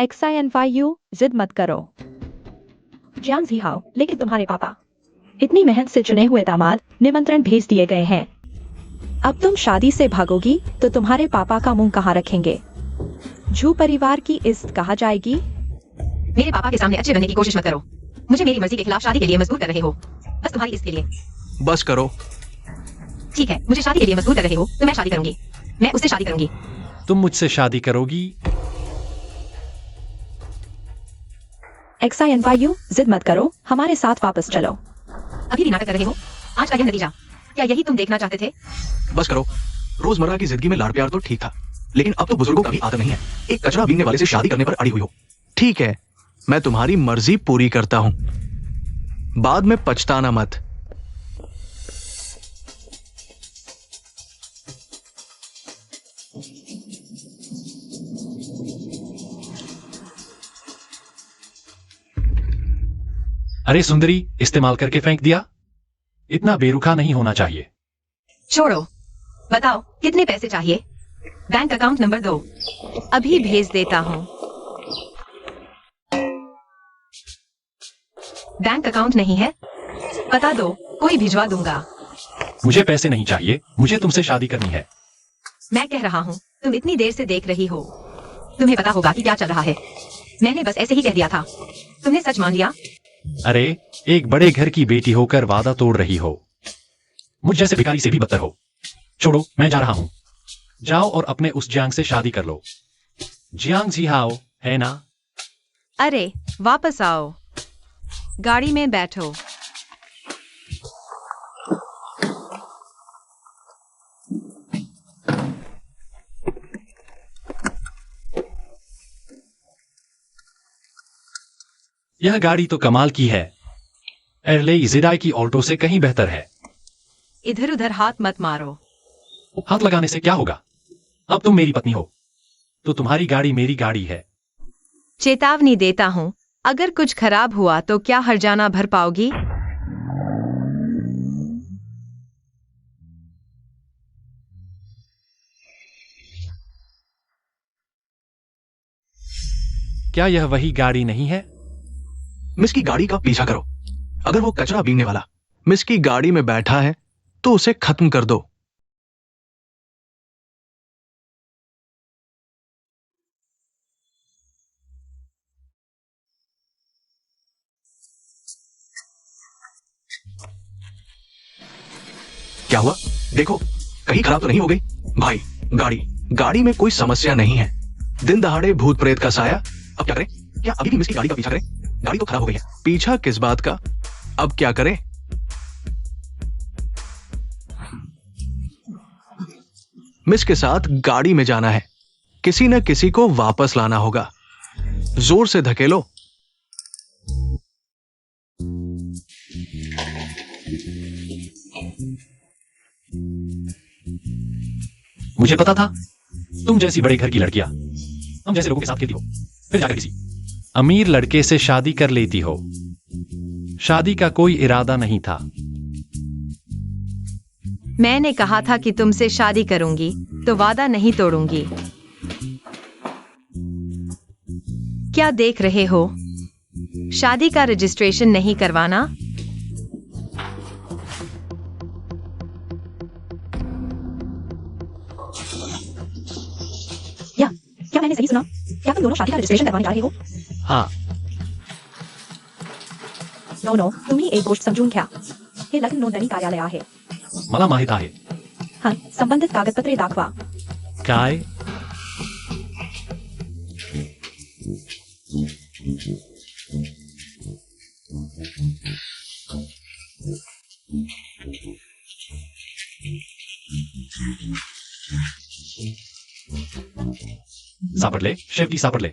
XINYU जिद मत करो। जियांग झिहाओ, लेकिन तुम्हारे पापा इतनी मेहनत से चुने हुए दामाद निमंत्रण भेज दिए गए हैं। अब तुम शादी से भागोगी तो तुम्हारे पापा का मुंह कहाँ रखेंगे? झू परिवार की इज्जत कहाँ जाएगी? मेरे पापा के सामने अच्छे बनने की कोशिश मत करो। मुझे मेरी मर्जी के खिलाफ शादी के लिए मजबूर कर रहे हो, बस तुम्हारी इसके लिए। बस करो। ठीक है, मुझे शादी के लिए मजबूर कर रहे हो तो मैं शादी करूंगी। मैं उससे शादी करूंगी। तुम मुझसे शादी करोगी? XINYU जिद मत करो, हमारे साथ वापस चलो। अभी भी नाटक कर रहे हो? आज का यह नतीजा, क्या यही तुम देखना चाहते थे? बस करो। रोजमर्रा की जिंदगी में लाड़ प्यार तो ठीक था, लेकिन अब तो बुजुर्गों का भी आदत नहीं है एक कचरा बीनने वाले से शादी करने पर अड़ी हुई हो। ठीक है, मैं तुम्हारी मर्जी पूरी करता हूं, बाद में पछताना मत। अरे सुंदरी, इस्तेमाल करके फेंक दिया? इतना बेरुखा नहीं होना चाहिए। छोड़ो, बताओ कितने पैसे चाहिए? बैंक अकाउंट नंबर दो। अभी भेज देता हूँ। बैंक अकाउंट नहीं है? बता दो, कोई भिजवा दूंगा। मुझे पैसे नहीं चाहिए, मुझे तुमसे शादी करनी है। मैं कह रहा हूँ, तुम इतनी देर से देख रही हो, तुम्हें पता होगा कि क्या चल रहा है। मैंने बस ऐसे ही कह दिया था, तुमने सच मान लिया। अरे, एक बड़े घर की बेटी होकर वादा तोड़ रही हो। मुझ जैसे भिखारी से भी बदतर हो। छोड़ो, मैं जा रहा हूँ। जाओ और अपने उस जियांग से शादी कर लो। जियांग झिहाओ, है ना? अरे वापस आओ, गाड़ी में बैठो। यह गाड़ी तो कमाल की है। एर्ले जिदाई की ऑल्टो से कहीं बेहतर है। इधर उधर हाथ मत मारो। हाथ लगाने से क्या होगा? अब तुम मेरी पत्नी हो, तो तुम्हारी गाड़ी मेरी गाड़ी है। चेतावनी देता हूँ, अगर कुछ खराब हुआ तो क्या हर्जाना भर पाओगी? क्या यह वही गाड़ी नहीं है? मिस की गाड़ी का पीछा करो। अगर वो कचरा बीनने वाला मिस की गाड़ी में बैठा है तो उसे खत्म कर दो। क्या हुआ? देखो, कहीं खराब तो नहीं हो गई? भाई, गाड़ी में कोई समस्या नहीं है। दिन दहाड़े भूत प्रेत का साया। अब क्या करें? क्या अभी भी मिस की गाड़ी का पीछा करें? गाड़ी तो खराब हो गई है। पीछा किस बात का? अब क्या करें? मिस के साथ गाड़ी में जाना है। किसी न किसी को वापस लाना होगा। जोर से धकेलो। मुझे पता था, तुम जैसी बड़े घर की लड़कियां हम जैसे लोगों के साथ खेलती हो, फिर जाकर किसी अमीर लड़के से शादी कर लेती हो। शादी का कोई इरादा नहीं था। मैंने कहा था कि तुमसे शादी करूंगी, तो वादा नहीं तोड़ूंगी। क्या देख रहे हो? शादी का रजिस्ट्रेशन नहीं करवाना? या, क्या मैंने सही सुना? क्या तुम दोनों शादी का रजिस्ट्रेशन करवाने जा रहे हो? हाँ। नो, तुम्ही एक गोष्ट समजून घ्या। हे लग्न नोंदणी कार्यालय आहे। मला माहित आहे। हाँ, संबंधित कागदपत्रे दाखवा। काय? सापडले, शेवटी सापडले।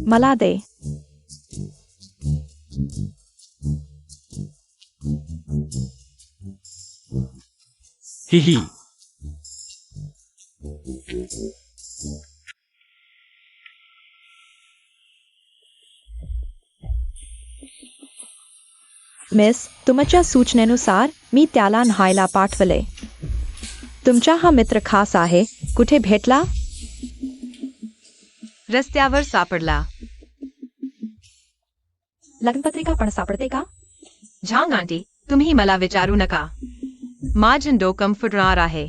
मला दे। ही। मिस, तुमच्या सूचनेनुसार मी त्याला न्हायला पाठवले। तुमचा हा मित्र खास आहे, कुठे भेटला? रस्त्यावर सापडला. लग्नपत्रिका पण सापडते का? झांग आंटी, तुम्ही मला विचारू नका. माझं डोकं फुटणार आहे.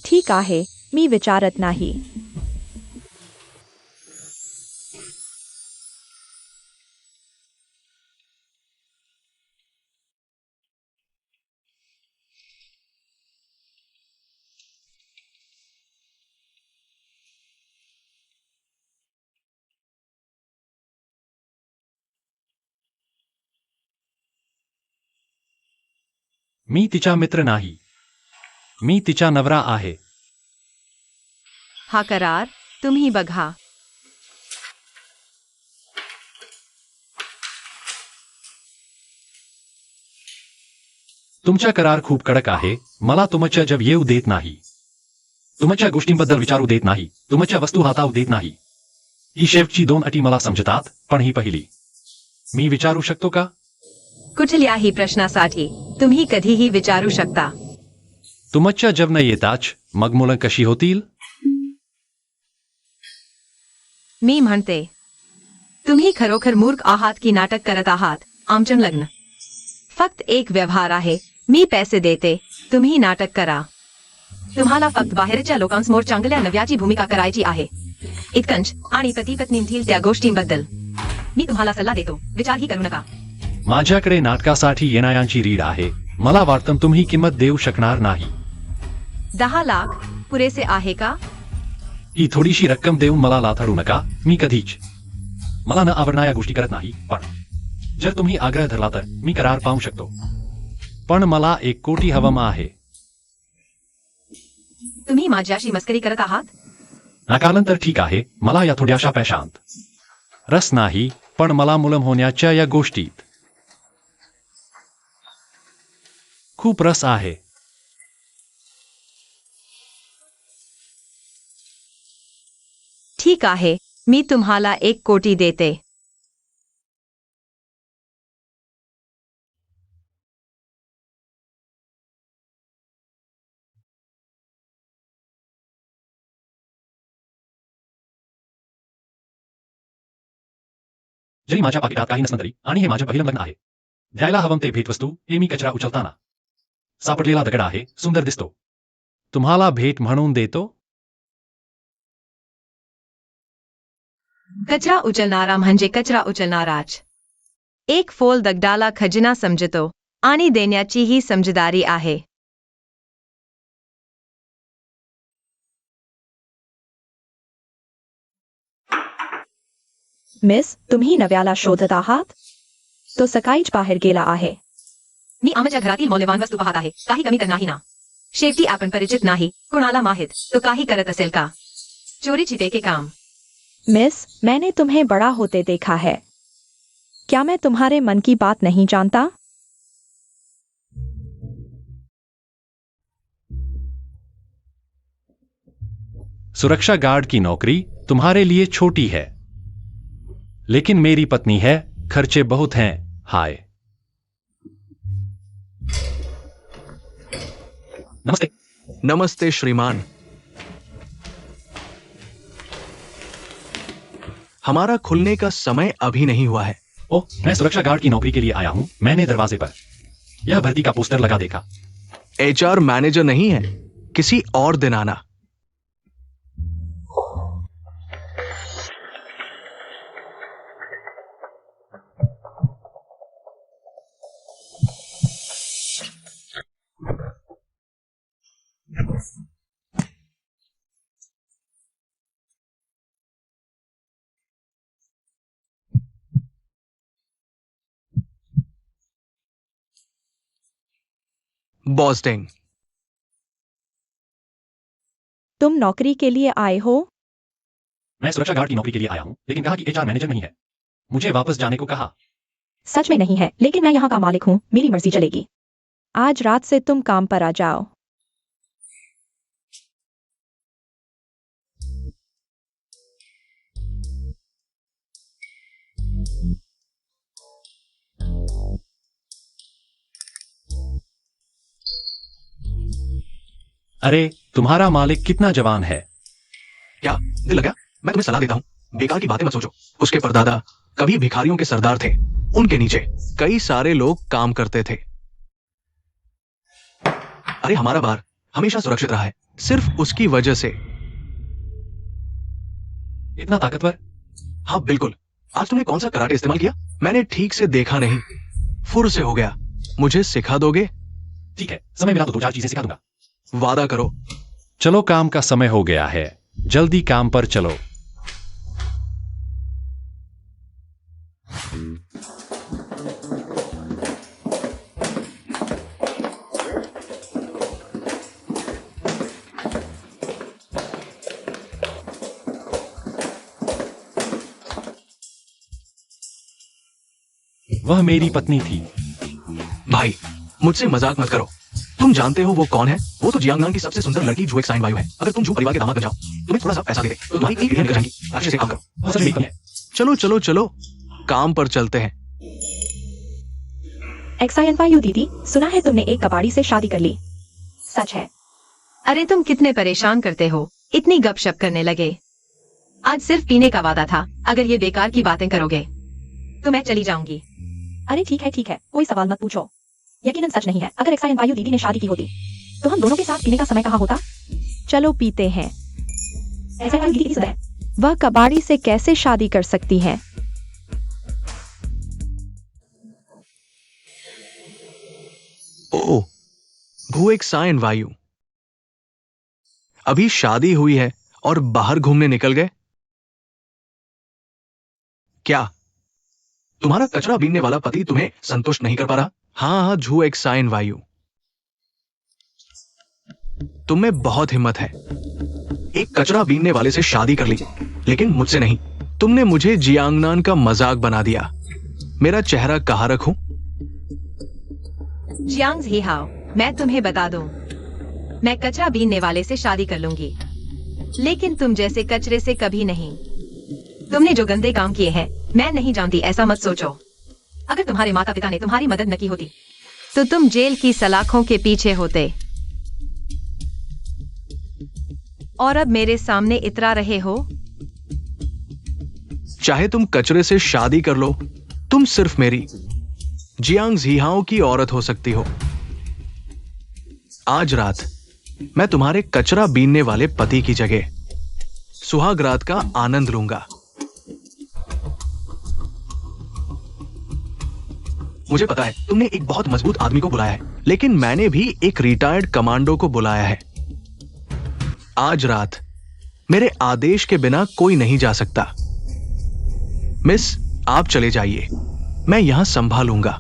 ठीक आहे, मी विचारत नाही. मी तिचा मित्र नाही. मी तिचा नवरा आहे. हा करार तुम्ही बघा. तुमचा करार खूप कडक आहे. मला तुमच्या जब येऊ देत नाही. तुमच्या गोष्टींबद्दल विचारू देत नाही. तुमच्या वस्तू हाताळू देत नाही. ही शेवटची 2 अटी मला समजतात, पण ही पहिली. मी विचारू शकतो का? कुठल्याही प्रश्नासाठी तुम्ही कधीही विचारू शकता. तुमच्या जब न येताच मग मुलं कशी होतील? मी म्हणते, तुम्ही खरोखर मूर्ख आहात की नाटक करत आहात. आमचं लग्न फक्त एक व्यवहार आहे. मी पैसे देते, तुम्ही नाटक करा. तुम्हाला फक्त बाहेरच्या लोकांसमोर चांगल्या नव्याची भूमिका करायची आहे. इतकंच. आणि पती पत्नींतील त्या गोष्टींबद्दल मी तुम्हाला सल्ला देतो, विचारही करू नका. माझ्याकडे नाटकासाठी येणाऱ्यांची रीड आहे. मला वाटतं तुम्ही किंमत देऊ शकणार नाही. 10 लाख पुरेसे आहे का? ही थोडीशी रक्कम देऊन मला लाथाडू नका. मी कधीच मला न आवडणाऱ्या गोष्टी करत नाही. पण जर तुम्ही आग्रह धरला तर मी करार पाहू शकतो. पण मला 1 कोटी हवं आहे. तुम्ही माझ्याशी मस्करी करत आहात? नाकारलं तर ठीक आहे. मला या थोड्याशा पैशांत रस नाही, पण मला मुलं होण्याच्या या गोष्टीत खूप रस आहे. ठीक आहे, मी तुम्हाला 1 कोटी देते. जरी माझ्या पाकिटात काही नसलं तरी, आणि हे माझं पहिलं लग्न आहे, द्यायला हवं ते भेटवस्तू हे मी कचरा उचलताना सापडलेला दगड आहे. सुंदर दिसतो. तुम्हाला भेट म्हणून देतो. कचरा उचलणारा म्हणजे कचरा उचलणाराच. 1 फोल दगडाला खजिना समजतो आणि देण्याची ही समजदारी आहे. मिस, तुम्ही नव्याला शोधत आहात? तो सकाळीच बाहेर गेला आहे. मी आमच्या घरातील मौल्यवान वस्तू पाहत आहे. काही कमी तर नाही ना? शेवटी आपण परिचित नाही. कुणाला माहित तो काही करत असेल का? चोरी छिपे के काम. मिस, मैंने तुम्हें बड़ा होते देखा है. क्या मैं तुम्हारे मन की बात नहीं जानता? सुरक्षा गार्ड की नौकरी तुम्हारे लिए छोटी है, लेकिन मेरी पत्नी है. खर्चे बहुत हैं. हाय. नमस्ते. नमस्ते श्रीमान. हमारा खुलने का समय अभी नहीं हुआ है. ओह, मैं सुरक्षा गार्ड की नौकरी के लिए आया हूं. मैंने दरवाजे पर यह भर्ती का पोस्टर लगा देखा. HR मैनेजर नहीं है. किसी और दिन आना. बॉस्टिंग. तुम नौकरी के लिए आए हो? मैं सुरक्षा गार्ड की नौकरी के लिए आया हूं, लेकिन कहा कि HR मैनेजर नहीं है. मुझे वापस जाने को कहा. सच में नहीं है, लेकिन मैं यहाँ का मालिक हूँ. मेरी मर्जी चलेगी. आज रात से तुम काम पर आ जाओ. अरे, तुम्हारा मालिक कितना जवान है. क्या दिल लगा? मैं तुम्हें सलाह देता हूँ, बेकार की बातें मत सोचो। उसके परदादा कभी भिखारियों के सरदार थे। उनके नीचे कई सारे लोग काम करते थे। अरे हमारा बार हमेशा सुरक्षित रहा है, सिर्फ उसकी वजह से। इतना ताकतवर? हाँ बिल्कुल। आज तुमने कौन सा कराटे इस्तेमाल किया? मैंने ठीक से देखा नहीं, फुर से हो गया। मुझे सिखा दोगे? ठीक है, समय मिला तो 2-4 चीजें सिखा दूंगा। वादा करो। चलो, काम का समय हो गया है, जल्दी काम पर चलो। वह मेरी पत्नी थी। भाई मुझसे मजाक मत करो। तुम जानते हो वो कौन है? वो तो जियांगनान की सबसे सुंदर लड़की जू एक्साइन वायु है। अगर तुम जू परिवार के दामाद बन जाओ, तुम्हें थोड़ा सा पैसा दे दे तो तुम्हारी कई पीढ़ियां निकल जाएंगी। अच्छे से काम करो। वह सच में मेरी पत्नी है। चलो चलो चलो, काम पर चलते हैं। एक्सायनवायु दीदी, सुना है तुमने एक कबाड़ी से शादी कर ली, सच है? अरे तुम कितने परेशान करते हो, इतनी गपशप करने लगे। आज सिर्फ पीने का वादा था। अगर ये बेकार की बातें करोगे तो मैं चली जाऊंगी। अरे ठीक है, कोई सवाल मत पूछो। यकीनन सच नहीं है। अगर एक्सायनवायु दीदी ने शादी की होती तो हम दोनों के साथ पीने का समय कहाँ होता? चलो पीते हैं। एक्सायनवायु दीदी किस है? वह कबाड़ी से कैसे शादी कर सकती है? ओ, भू एक्साइन वायु अभी शादी हुई है और बाहर घूमने निकल गए क्या? तुम्हारा कचरा बीनने वाला पति तुम्हें संतुष्ट नहीं कर पा रहा? हाँ, झू एक्साइन वायु, तुम में बहुत हिम्मत है। एक कचरा बीनने वाले से शादी कर ली, लेकिन मुझसे नहीं। तुमने मुझे जियांगनान का मजाक बना दिया। मेरा चेहरा कहाँ रखूं? जियांग झीहाओ, मैं तुम्हें बता दूं, मैं कचरा बीनने वाले से शादी कर लूंगी, लेकिन तुम जैसे कचरे से कभी नहीं। तुमने जो गंदे काम किए हैं मैं नहीं जानती, ऐसा मत सोचो। अगर तुम्हारे माता पिता ने तुम्हारी मदद न की होती तो तुम जेल की सलाखों के पीछे होते, और अब मेरे सामने इतरा रहे हो। चाहे तुम कचरे से शादी कर लो, तुम सिर्फ मेरी जियांग झीहाओ की औरत हो सकती हो। आज रात मैं तुम्हारे कचरा बीनने वाले पति की जगह सुहाग रात का आनंद लूंगा। मुझे पता है तुमने एक बहुत मजबूत आदमी को बुलाया है, लेकिन मैंने भी एक रिटायर्ड कमांडो को बुलाया है। आज रात मेरे आदेश के बिना कोई नहीं जा सकता। मिस, आप चले जाइए, मैं यहां संभालूंगा।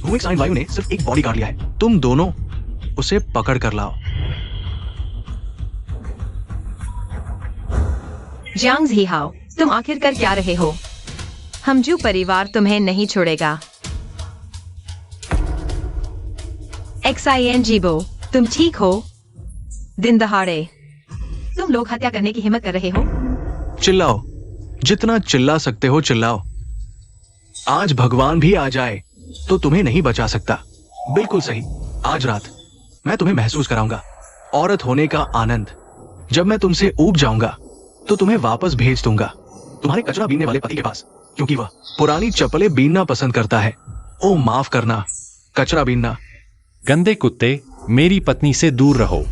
भू एक्साइन वायु ने सिर्फ एक बॉडी गार्ड लिया है। तुम दोनों उसे पकड़ कर लाओ। जियांग झीहाओ, तुम आखिर कर क्या रहे हो? हमजू परिवार तुम्हें नहीं छोड़ेगा। XIN जीबो, तुम ठीक हो? दिन दहाड़े तुम लोग हत्या करने की हिम्मत कर रहे हो? चिल्लाओ, जितना चिल्ला सकते हो चिल्लाओ। आज भगवान भी आ जाए तो तुम्हें नहीं बचा सकता। बिल्कुल सही, आज रात मैं तुम्हें महसूस कराऊंगा औरत होने का आनंद। जब मैं तुमसे ऊब जाऊंगा तो तुम्हें वापस भेज दूंगा तुम्हारे कचरा बीनने वाले पति के पास, क्योंकि वह पुरानी चप्पलें बीनना पसंद करता है। ओ माफ करना, कचरा बीनना। गंदे कुत्ते, मेरी पत्नी से दूर रहो।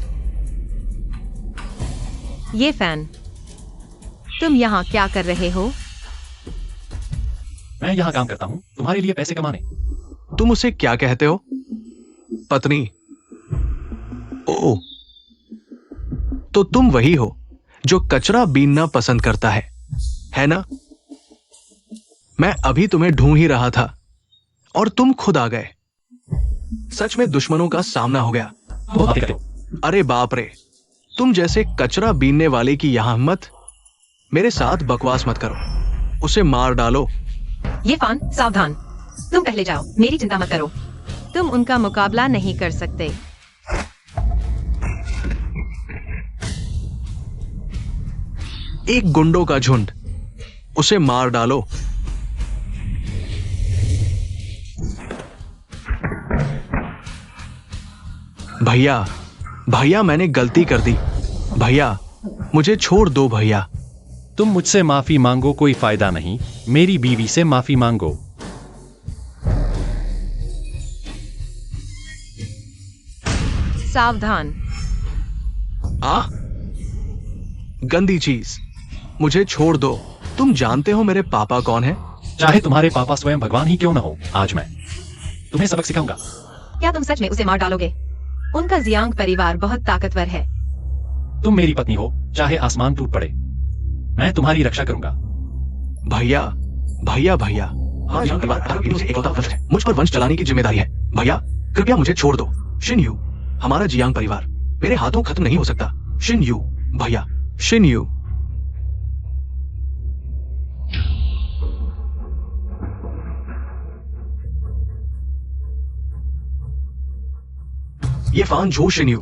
ये फैन, तुम यहाँ क्या कर रहे हो? मैं यहाँ काम करता हूँ तुम्हारे लिए पैसे कमाने। तुम उसे क्या कहते हो? पत्नी? ओ, तो तुम वही हो जो कचरा बीनना पसंद करता है ना? मैं अभी तुम्हें ढूंढ ही रहा था और तुम खुद आ गए। सच में दुश्मनों का सामना हो गया। बहुत बातें करते हो। अरे बाप रे, तुम जैसे कचरा बीनने वाले की यहां हिम्मत मेरे साथ बकवास मत करो, उसे मार डालो। ये फान, सावधान। तुम पहले जाओ, मेरी चिंता मत करो। तुम उनका मुकाबला नहीं कर सकते। एक गुंडों का झुंड, उसे मार डालो। भैया, भैया मैंने गलती कर दी। भैया मुझे छोड़ दो भैया। तुम मुझसे माफी मांगो, कोई फायदा नहीं। मेरी बीवी से माफी मांगो। सावधान। आ? गंदी चीज, मुझे छोड़ दो। तुम जानते हो मेरे पापा कौन है? चाहे तुम्हारे पापा स्वयं भगवान ही क्यों न हो, आज मैं तुम्हें सबक सिखाऊंगा। क्या तुम सच में उसे मार डालोगे? उनका जियांग परिवार बहुत ताकतवर है। तुम मेरी पत्नी हो, चाहे आसमान टूट पड़े, मैं तुम्हारी रक्षा करूंगा। भैया, भैया, भैया, हाँ, जियांग परिवार भारत की एक एकलौता वंश है। मुझ पर वंश चलाने की जिम्मेदारी है। भैया कृपया मुझे छोड़ दो। शिन यू, हमारा जियांग परिवार मेरे हाथों खत्म नहीं हो सकता। शिन यू, भैया, शिन यू। ये फान झो शिन यू,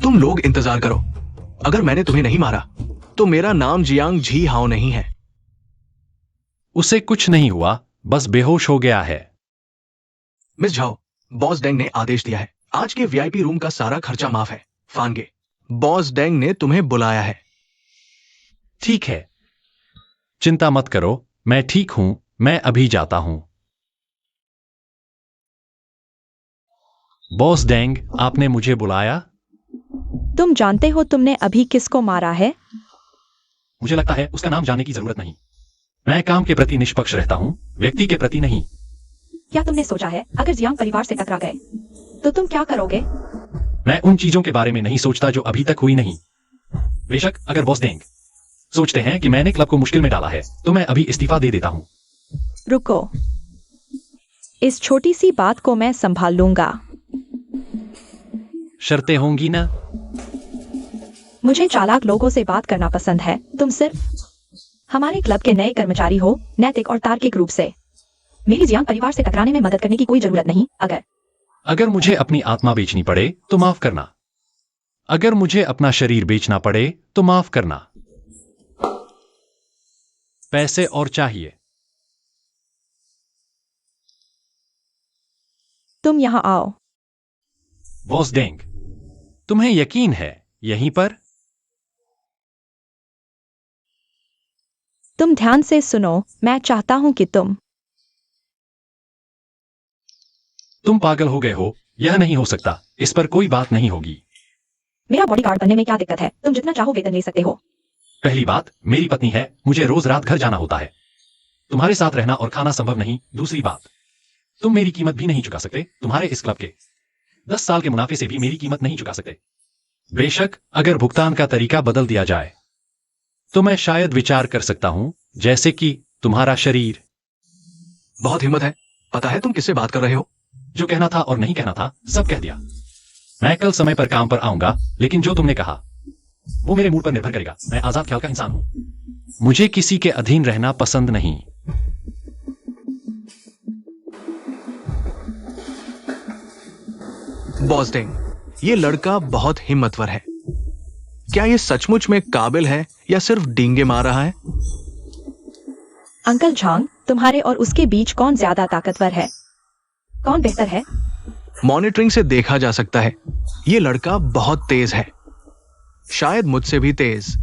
तुम लोग इंतजार करो। अगर मैंने तुम्हें नहीं मारा तो मेरा नाम जियांग झी हाओ नहीं है। उसे कुछ नहीं हुआ, बस बेहोश हो गया है। मिस झाओ, बॉस डेंग ने आदेश दिया है, आज के वीआईपी रूम का सारा खर्चा माफ है। फानगे, बॉस डेंग ने तुम्हें बुलाया है। ठीक है, चिंता मत करो, मैं ठीक हूं। मैं अभी जाता हूं। बॉस डेंग, आपने मुझे बुलाया? तुम जानते हो तुमने अभी किसको मारा है? मुझे लगता है उसका नाम जानने की जरूरत नहीं। मैं काम के प्रति निष्पक्ष रहता हूं, व्यक्ति के प्रति नहीं। क्या तुमने सोचा है अगर जियांग परिवार से टकरा गए तो तुम क्या करोगे? मैं उन चीजों के बारे में नहीं सोचता जो अभी तक हुई नहीं। बेशक अगर बॉस डेंग सोचते हैं कि मैंने क्लब को मुश्किल में डाला है तो मैं अभी इस्तीफा दे देता हूं। रुको, इस छोटी सी बात को मैं संभाल लूंगा। शर्तें होंगी ना? मुझे चालाक लोगों से बात करना पसंद है। तुम सिर्फ हमारे क्लब के नए कर्मचारी हो, नैतिक और तार्किक रूप से। मेरी जियांग परिवार से टकराने में मदद करने की कोई जरूरत नहीं। अगर मुझे अपनी आत्मा बेचनी पड़े तो माफ करना। अगर मुझे अपना शरीर बेचना पड़े तो माफ करना। पैसे और चाहिए। तुम यहाँ आओ। बॉस डेंग, तुम्हें यकीन है यहीं पर? तुम ध्यान से सुनो, मैं चाहता हूं कि तुम पागल हो गए हो, यह नहीं हो सकता। इस पर कोई बात नहीं होगी। मेरा बॉडीगार्ड बनने में क्या दिक्कत है? तुम जितना चाहो वेतन ले सकते हो। पहली बात, मेरी पत्नी है, मुझे रोज रात घर जाना होता है। तुम्हारे साथ रहना और खाना संभव नहीं। दूसरी बात, तुम मेरी कीमत भी नहीं चुका सकते। तुम्हारे इस क्लब के 10 साल के मुनाफे से भी मेरी कीमत नहीं चुका सकते। बेशक अगर भुगतान का तरीका बदल दिया जाए तो मैं शायद विचार कर सकता हूं, जैसे कि तुम्हारा शरीर। बहुत हिम्मत है। पता है तुम किससे बात कर रहे हो? जो कहना था और नहीं कहना था सब कह दिया। मैं कल समय पर काम पर आऊंगा, लेकिन जो तुमने कहा वो मेरे मूड पर निर्भर करेगा। मैं आजाद ख्याल का इंसान हूं। मुझे किसी के अधीन रहना पसंद नहीं। बॉस डेंग, ये लड़का बहुत हिम्मतवर है। क्या ये सचमुच में काबिल है या सिर्फ डींगे मार रहा है? अंकल झांग, तुम्हारे और उसके बीच कौन ज्यादा ताकतवर है? कौन बेहतर है? मॉनिटरिंग से देखा जा सकता है। ये लड़का बहुत तेज है, शायद मुझसे भी तेज।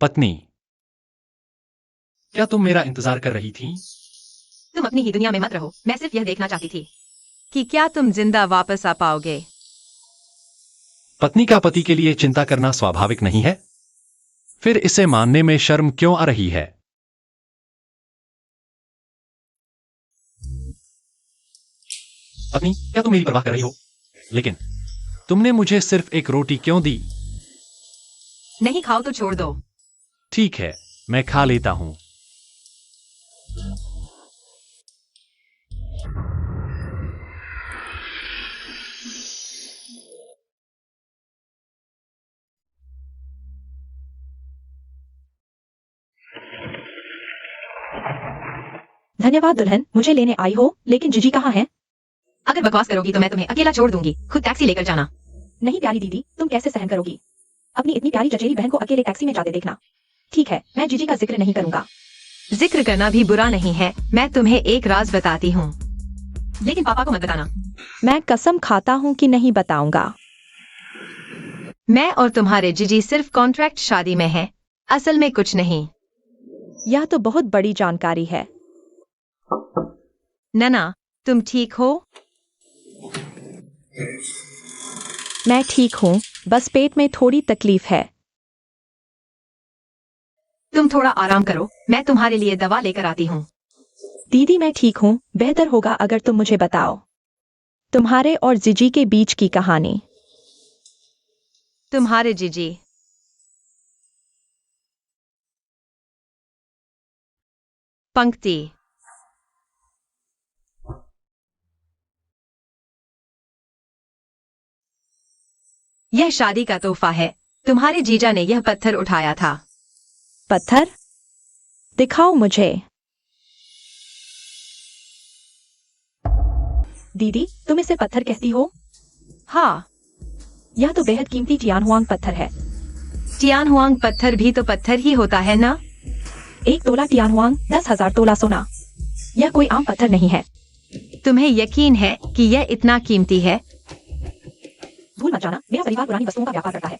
पत्नी, क्या तुम मेरा इंतजार कर रही थी? तुम अपनी ही दुनिया में मत रहो। मैं सिर्फ यह देखना चाहती थी कि क्या तुम जिंदा वापस आ पाओगे। पत्नी का पति के लिए चिंता करना स्वाभाविक नहीं है? फिर इसे मानने में शर्म क्यों आ रही है? पत्नी, क्या तुम मेरी परवाह कर रही हो? लेकिन तुमने मुझे सिर्फ एक रोटी क्यों दी? नहीं खाओ तो छोड़ दो। ठीक है, मैं खा लेता हूं। धन्यवाद दुल्हन, मुझे लेने आई हो, लेकिन जीजी कहाँ है? अगर बकवास करोगी तो मैं तुम्हें अकेला छोड़ दूंगी। खुद टैक्सी लेकर जाना। नहीं प्यारी दीदी, तुम कैसे सहन करोगी? अपनी इतनी प्यारी चचेरी बहन को अकेले टैक्सी में जाते देखना। ठीक है, मैं जीजी का जिक्र नहीं करूंगा। जिक्र करना भी बुरा नहीं है। मैं तुम्हें एक राज बताती हूँ, लेकिन पापा को मत बताना। मैं कसम खाता हूँ कि नहीं बताऊंगा। मैं और तुम्हारे जीजी सिर्फ कॉन्ट्रैक्ट शादी में हैं, असल में कुछ नहीं। यह तो बहुत बड़ी जानकारी है। नना, तुम ठीक हो? मैं ठीक हूँ, बस पेट में थोड़ी तकलीफ है। तुम थोड़ा आराम करो, मैं तुम्हारे लिए दवा लेकर आती हूँ। दीदी मैं ठीक हूँ, बेहतर होगा अगर तुम मुझे बताओ तुम्हारे और जीजी के बीच की कहानी। तुम्हारे जीजी पंक्ति। यह शादी का तोहफा है। तुम्हारे जीजा ने यह पत्थर उठाया था। पत्थर? दिखाओ मुझे। दीदी तुम इसे पत्थर कहती हो? हाँ, यह तो बेहद कीमती टियानहुआंग पत्थर है। टियानहुआंग पत्थर भी तो पत्थर ही होता है ना? 1 तोला टियानहुआंग 10,000 तोला सोना। यह कोई आम पत्थर नहीं है। तुम्हें यकीन है कि यह इतना कीमती है? भूल मत जाना, मेरा परिवार पुरानी वस्तुओं का व्यापार करता है।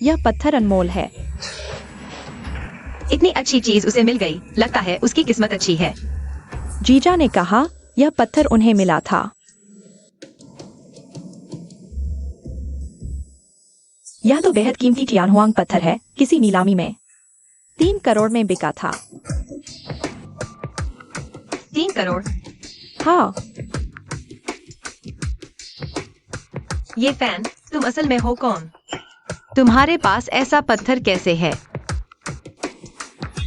यह पत्थर अनमोल है। इतनी अच्छी चीज उसे मिल गई, लगता है उसकी किस्मत अच्छी है। जीजा ने कहा यह पत्थर उन्हें मिला था। यह तो बेहद कीमती टियानहुआंग पत्थर है, किसी नीलामी में 3 करोड़ में बिका था। 3 करोड़? हाँ। ये फैन, तुम असल में हो कौन? तुम्हारे पास ऐसा पत्थर कैसे है?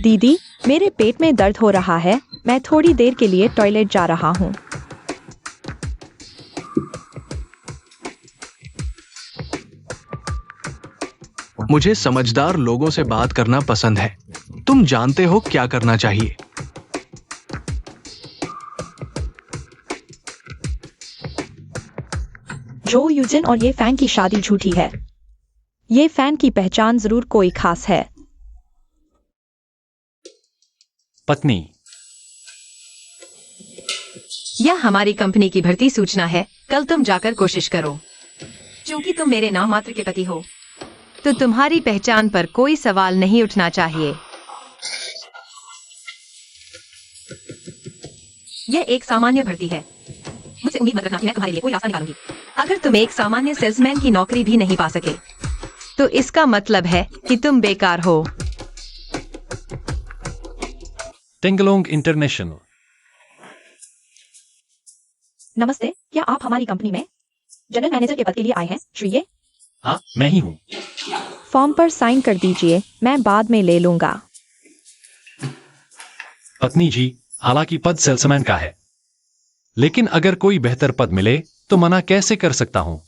दीदी मेरे पेट में दर्द हो रहा है, मैं थोड़ी देर के लिए टॉयलेट जा रहा हूँ। मुझे समझदार लोगों से बात करना पसंद है। तुम जानते हो क्या करना चाहिए। जो यूजिन और ये फैन की शादी झूठी है। ये फैन की पहचान जरूर कोई खास है। पत्नी, यह हमारी कंपनी की भर्ती सूचना है, कल तुम जाकर कोशिश करो। क्योंकि तुम मेरे नाम मात्र के पति हो, तो तुम्हारी पहचान पर कोई सवाल नहीं उठना चाहिए। यह एक सामान्य भर्ती है। मुझसे उम्मीद मत रखना कि मैं तुम्हारे लिए कोई रास्ता निकालूंगी। अगर तुम एक सामान्य सेल्समैन की नौकरी भी नहीं पा सके, तो इसका मतलब है कि तुम बेकार हो। टेंगलोंग इंटरनेशनल। नमस्ते, क्या आप हमारी कंपनी में जनरल मैनेजर के पद के लिए आए हैं श्री ये? हाँ, मैं ही हूँ। फॉर्म पर साइन कर दीजिए, मैं बाद में ले लूंगा। पत्नी जी, हालांकि पद सेल्समैन का है, लेकिन अगर कोई बेहतर पद मिले तो मना कैसे कर सकता हूं?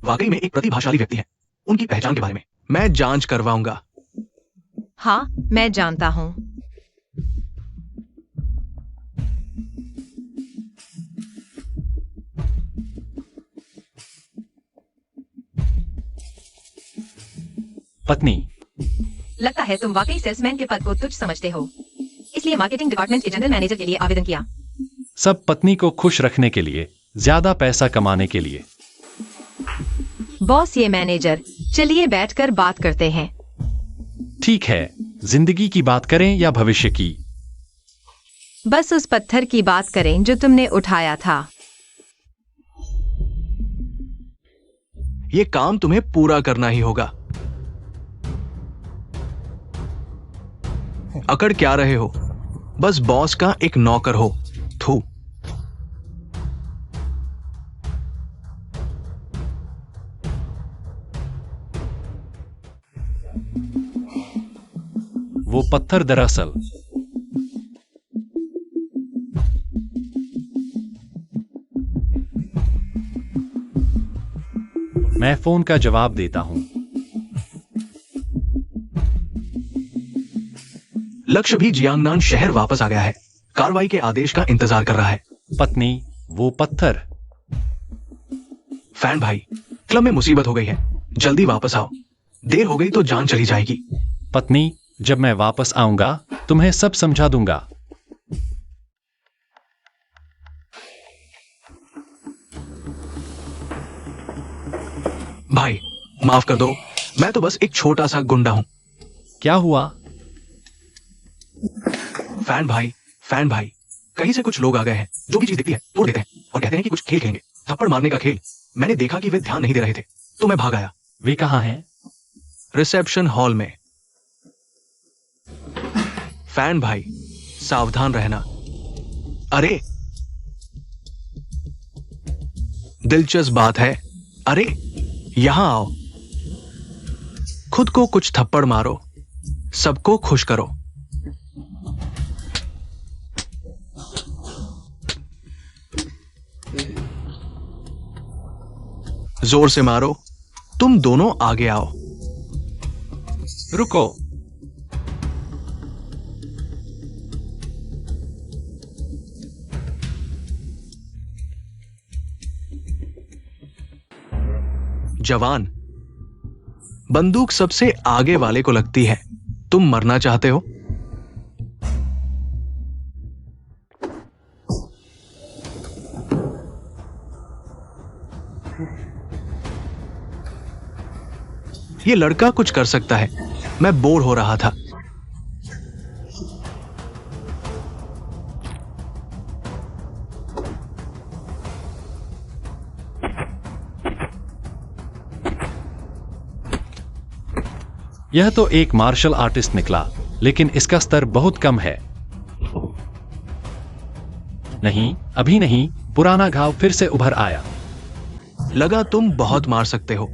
वाकई में एक प्रतिभाशाली व्यक्ति है। उनकी पहचान के बारे में मैं जांच करवाऊंगा। हाँ, मैं जानता हूँ। पत्नी, लगता है तुम वाकई सेल्समैन के पद को तुच्छ समझते हो, इसलिए मार्केटिंग डिपार्टमेंट के जनरल मैनेजर के लिए आवेदन किया। सब पत्नी को खुश रखने के लिए, ज्यादा पैसा कमाने के लिए। बॉस, ये मैनेजर, चलिए बैठकर बात करते हैं। ठीक है, जिंदगी की बात करें या भविष्य की? बस उस पत्थर की बात करें जो तुमने उठाया था। ये काम तुम्हें पूरा करना ही होगा। अकड़ क्या रहे हो? बस बॉस का एक नौकर हो। थू। वो पत्थर दरअसल मैं फोन का जवाब देता हूं। लक्ष्य भी जियांगनान शहर वापस आ गया है। कार्रवाई के आदेश का इंतजार कर रहा है। पत्नी, वो पत्थर। फैन भाई, क्लब में मुसीबत हो गई है। जल्दी वापस आओ। देर हो गई तो जान चली जाएगी। पत्नी, जब मैं वापस आऊंगा तुम्हें सब समझा दूंगा। भाई, माफ कर दो। मैं तो बस एक छोटा सा गुंडा हूं। क्या हुआ? फैन भाई, कहीं से कुछ लोग आ गए हैं। जो भी चीज दिखती है तोड़ देते हैं और कहते हैं कि कुछ खेल खेलेंगे। थप्पड़ मारने का खेल। मैंने देखा कि वे ध्यान नहीं दे रहे थे, तो मैं भाग आया। वे कहाँ हैं? रिसेप्शन हॉल में। फैन भाई, सावधान रहना। अरे, दिलचस्प बात है। अरे, यहां आओ। खुद को कुछ थप्पड़ मारो। सबको खुश करो। जोर से मारो। तुम दोनों आगे आओ। रुको। जवान, बंदूक सबसे आगे वाले को लगती है। तुम मरना चाहते हो? ये लड़का कुछ कर सकता है। मैं बोर हो रहा था। यह तो एक मार्शल आर्टिस्ट निकला, लेकिन इसका स्तर बहुत कम है। नहीं, अभी नहीं। पुराना घाव फिर से उभर आया। लगा तुम बहुत मार सकते हो,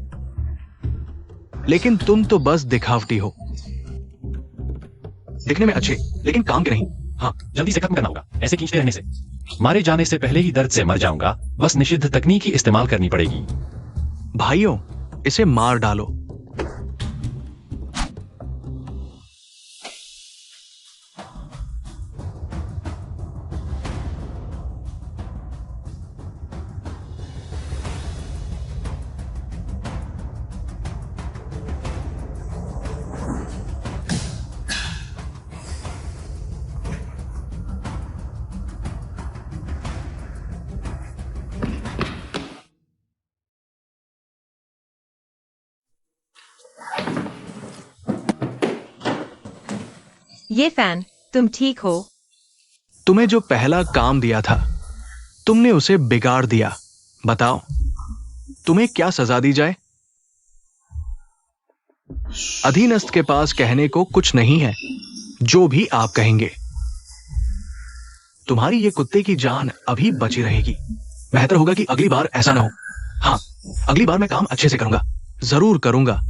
लेकिन तुम तो बस दिखावटी हो। दिखने में अच्छे, लेकिन काम के नहीं। हाँ, जल्दी से खत्म करना होगा। ऐसे खींचते रहने से मारे जाने से पहले ही दर्द से मर जाऊंगा। बस निषिद्ध तकनीक ही इस्तेमाल करनी पड़ेगी। भाइयों, इसे मार डालो। ये फैन, तुम ठीक हो? तुम्हें जो पहला काम दिया था, तुमने उसे बिगाड़ दिया। बताओ, तुम्हें क्या सजा दी जाए? अधीनस्थ के पास कहने को कुछ नहीं है। जो भी आप कहेंगे। तुम्हारी ये कुत्ते की जान अभी बची रहेगी। बेहतर होगा कि अगली बार ऐसा ना हो। हाँ, अगली बार मैं काम अच्छे से करूंगा। जरूर करूंगा।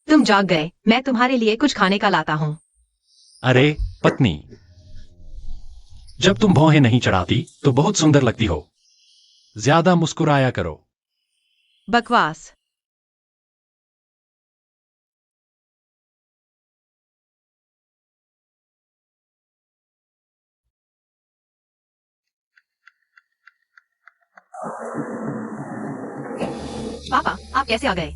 तुम जाग गए। मैं तुम्हारे लिए कुछ खाने का लाता हूँ। अरे पत्नी, जब तुम भौहें नहीं चढ़ाती तो बहुत सुंदर लगती हो। ज्यादा मुस्कुराया करो। बकवास। पापा, आप कैसे आ गए?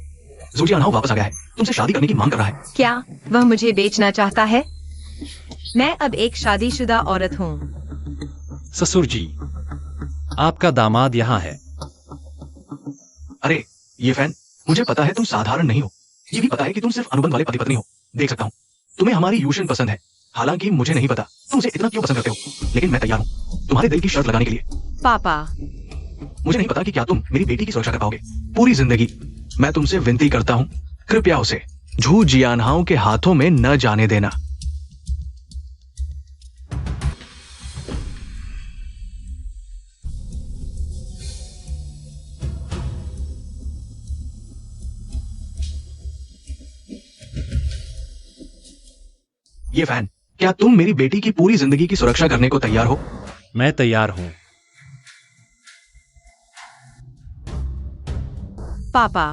जूजियानाओ वापस आ गया है। तुमसे शादी करने की मांग कर रहा है। क्या वह मुझे बेचना चाहता है? मैं अब एक शादीशुदा औरत हूँ। ससुर जी, आपका दामाद यहाँ है। अरे ये फैन, मुझे पता है तुम साधारण नहीं हो। ये भी पता है कि तुम सिर्फ अनुबंध वाले पति पत्नी हो। देख सकता हूँ तुम्हें हमारी यूशन पसंद है। हालांकि मुझे नहीं पता तुम उसे इतना क्यों पसंद करते हो, लेकिन मैं तैयार हूँ तुम्हारे दिल की शर्त लगाने के लिए। पापा, मुझे नहीं पता कि क्या तुम मेरी बेटी की सुरक्षा कर पाओगे पूरी जिंदगी। मैं तुमसे विनती करता हूँ, कृपया उसे झू जियानहाओं के हाथों में न जाने देना। ये फैन, क्या तुम मेरी बेटी की पूरी जिंदगी की सुरक्षा करने को तैयार हो? मैं तैयार हूँ। पापा,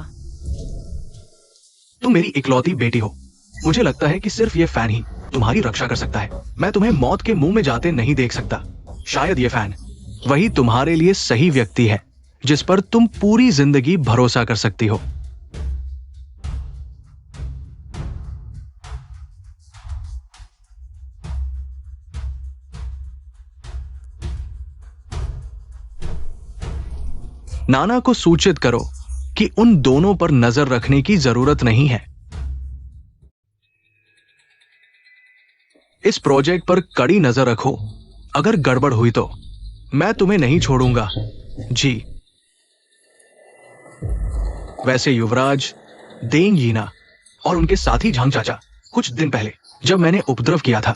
तुम मेरी इकलौती बेटी हो। मुझे लगता है कि सिर्फ ये फैन ही तुम्हारी रक्षा कर सकता है। मैं तुम्हें मौत के मुंह में जाते नहीं देख सकता। शायद ये फैन वही तुम्हारे लिए सही व्यक्ति है जिस पर तुम पूरी जिंदगी भरोसा कर सकती हो। नाना को सूचित करो कि उन दोनों पर नजर रखने की जरूरत नहीं है। इस प्रोजेक्ट पर कड़ी नजर रखो। अगर गड़बड़ हुई तो मैं तुम्हें नहीं छोड़ूंगा जी। वैसे युवराज, देंग यीना और उनके साथी झांग चाचा कुछ दिन पहले जब मैंने उपद्रव किया था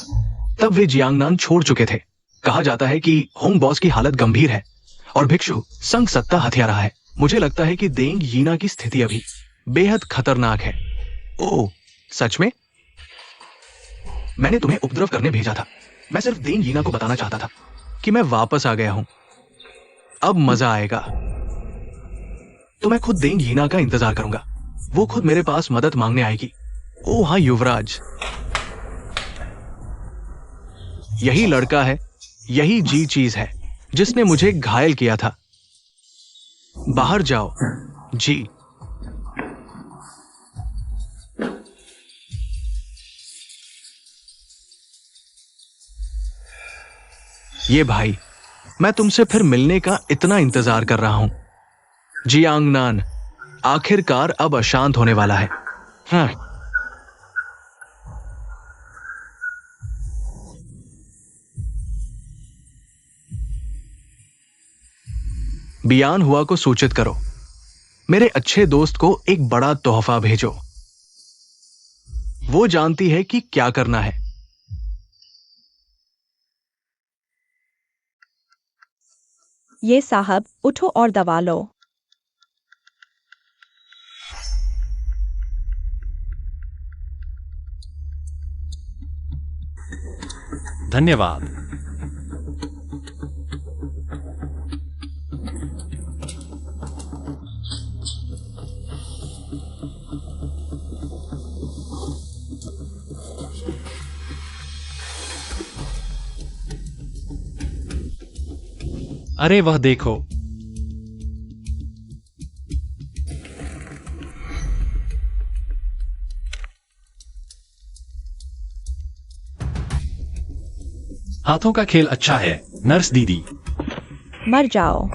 तब वे जियांगनान छोड़ चुके थे। कहा जाता है कि होंग बॉस की हालत गंभीर है और भिक्षु संग सत्ता हथिया रहा है। मुझे लगता है कि देंग यीना की स्थिति अभी बेहद खतरनाक है। ओह, सच में? मैंने तुम्हें उपद्रव करने भेजा था। मैं सिर्फ देंग यीना को बताना चाहता था कि मैं वापस आ गया हूं। अब मजा आएगा। तो मैं खुद देंग यीना का इंतजार करूंगा। वो खुद मेरे पास मदद मांगने आएगी। ओह हाँ युवराज, यही लड़का है, यही जी चीज है जिसने मुझे घायल किया था। बाहर जाओ जी। ये भाई, मैं तुमसे फिर मिलने का इतना इंतजार कर रहा हूं। जियांगनान आखिरकार अब अशांत होने वाला है। हाँ। बियान हुआ को सूचित करो। मेरे अच्छे दोस्त को एक बड़ा तोहफा भेजो। वो जानती है कि क्या करना है। ये साहब, उठो और दबा लो। धन्यवाद। अरे वह देखो, हाथों का खेल अच्छा है नर्स दीदी। मर जाओ।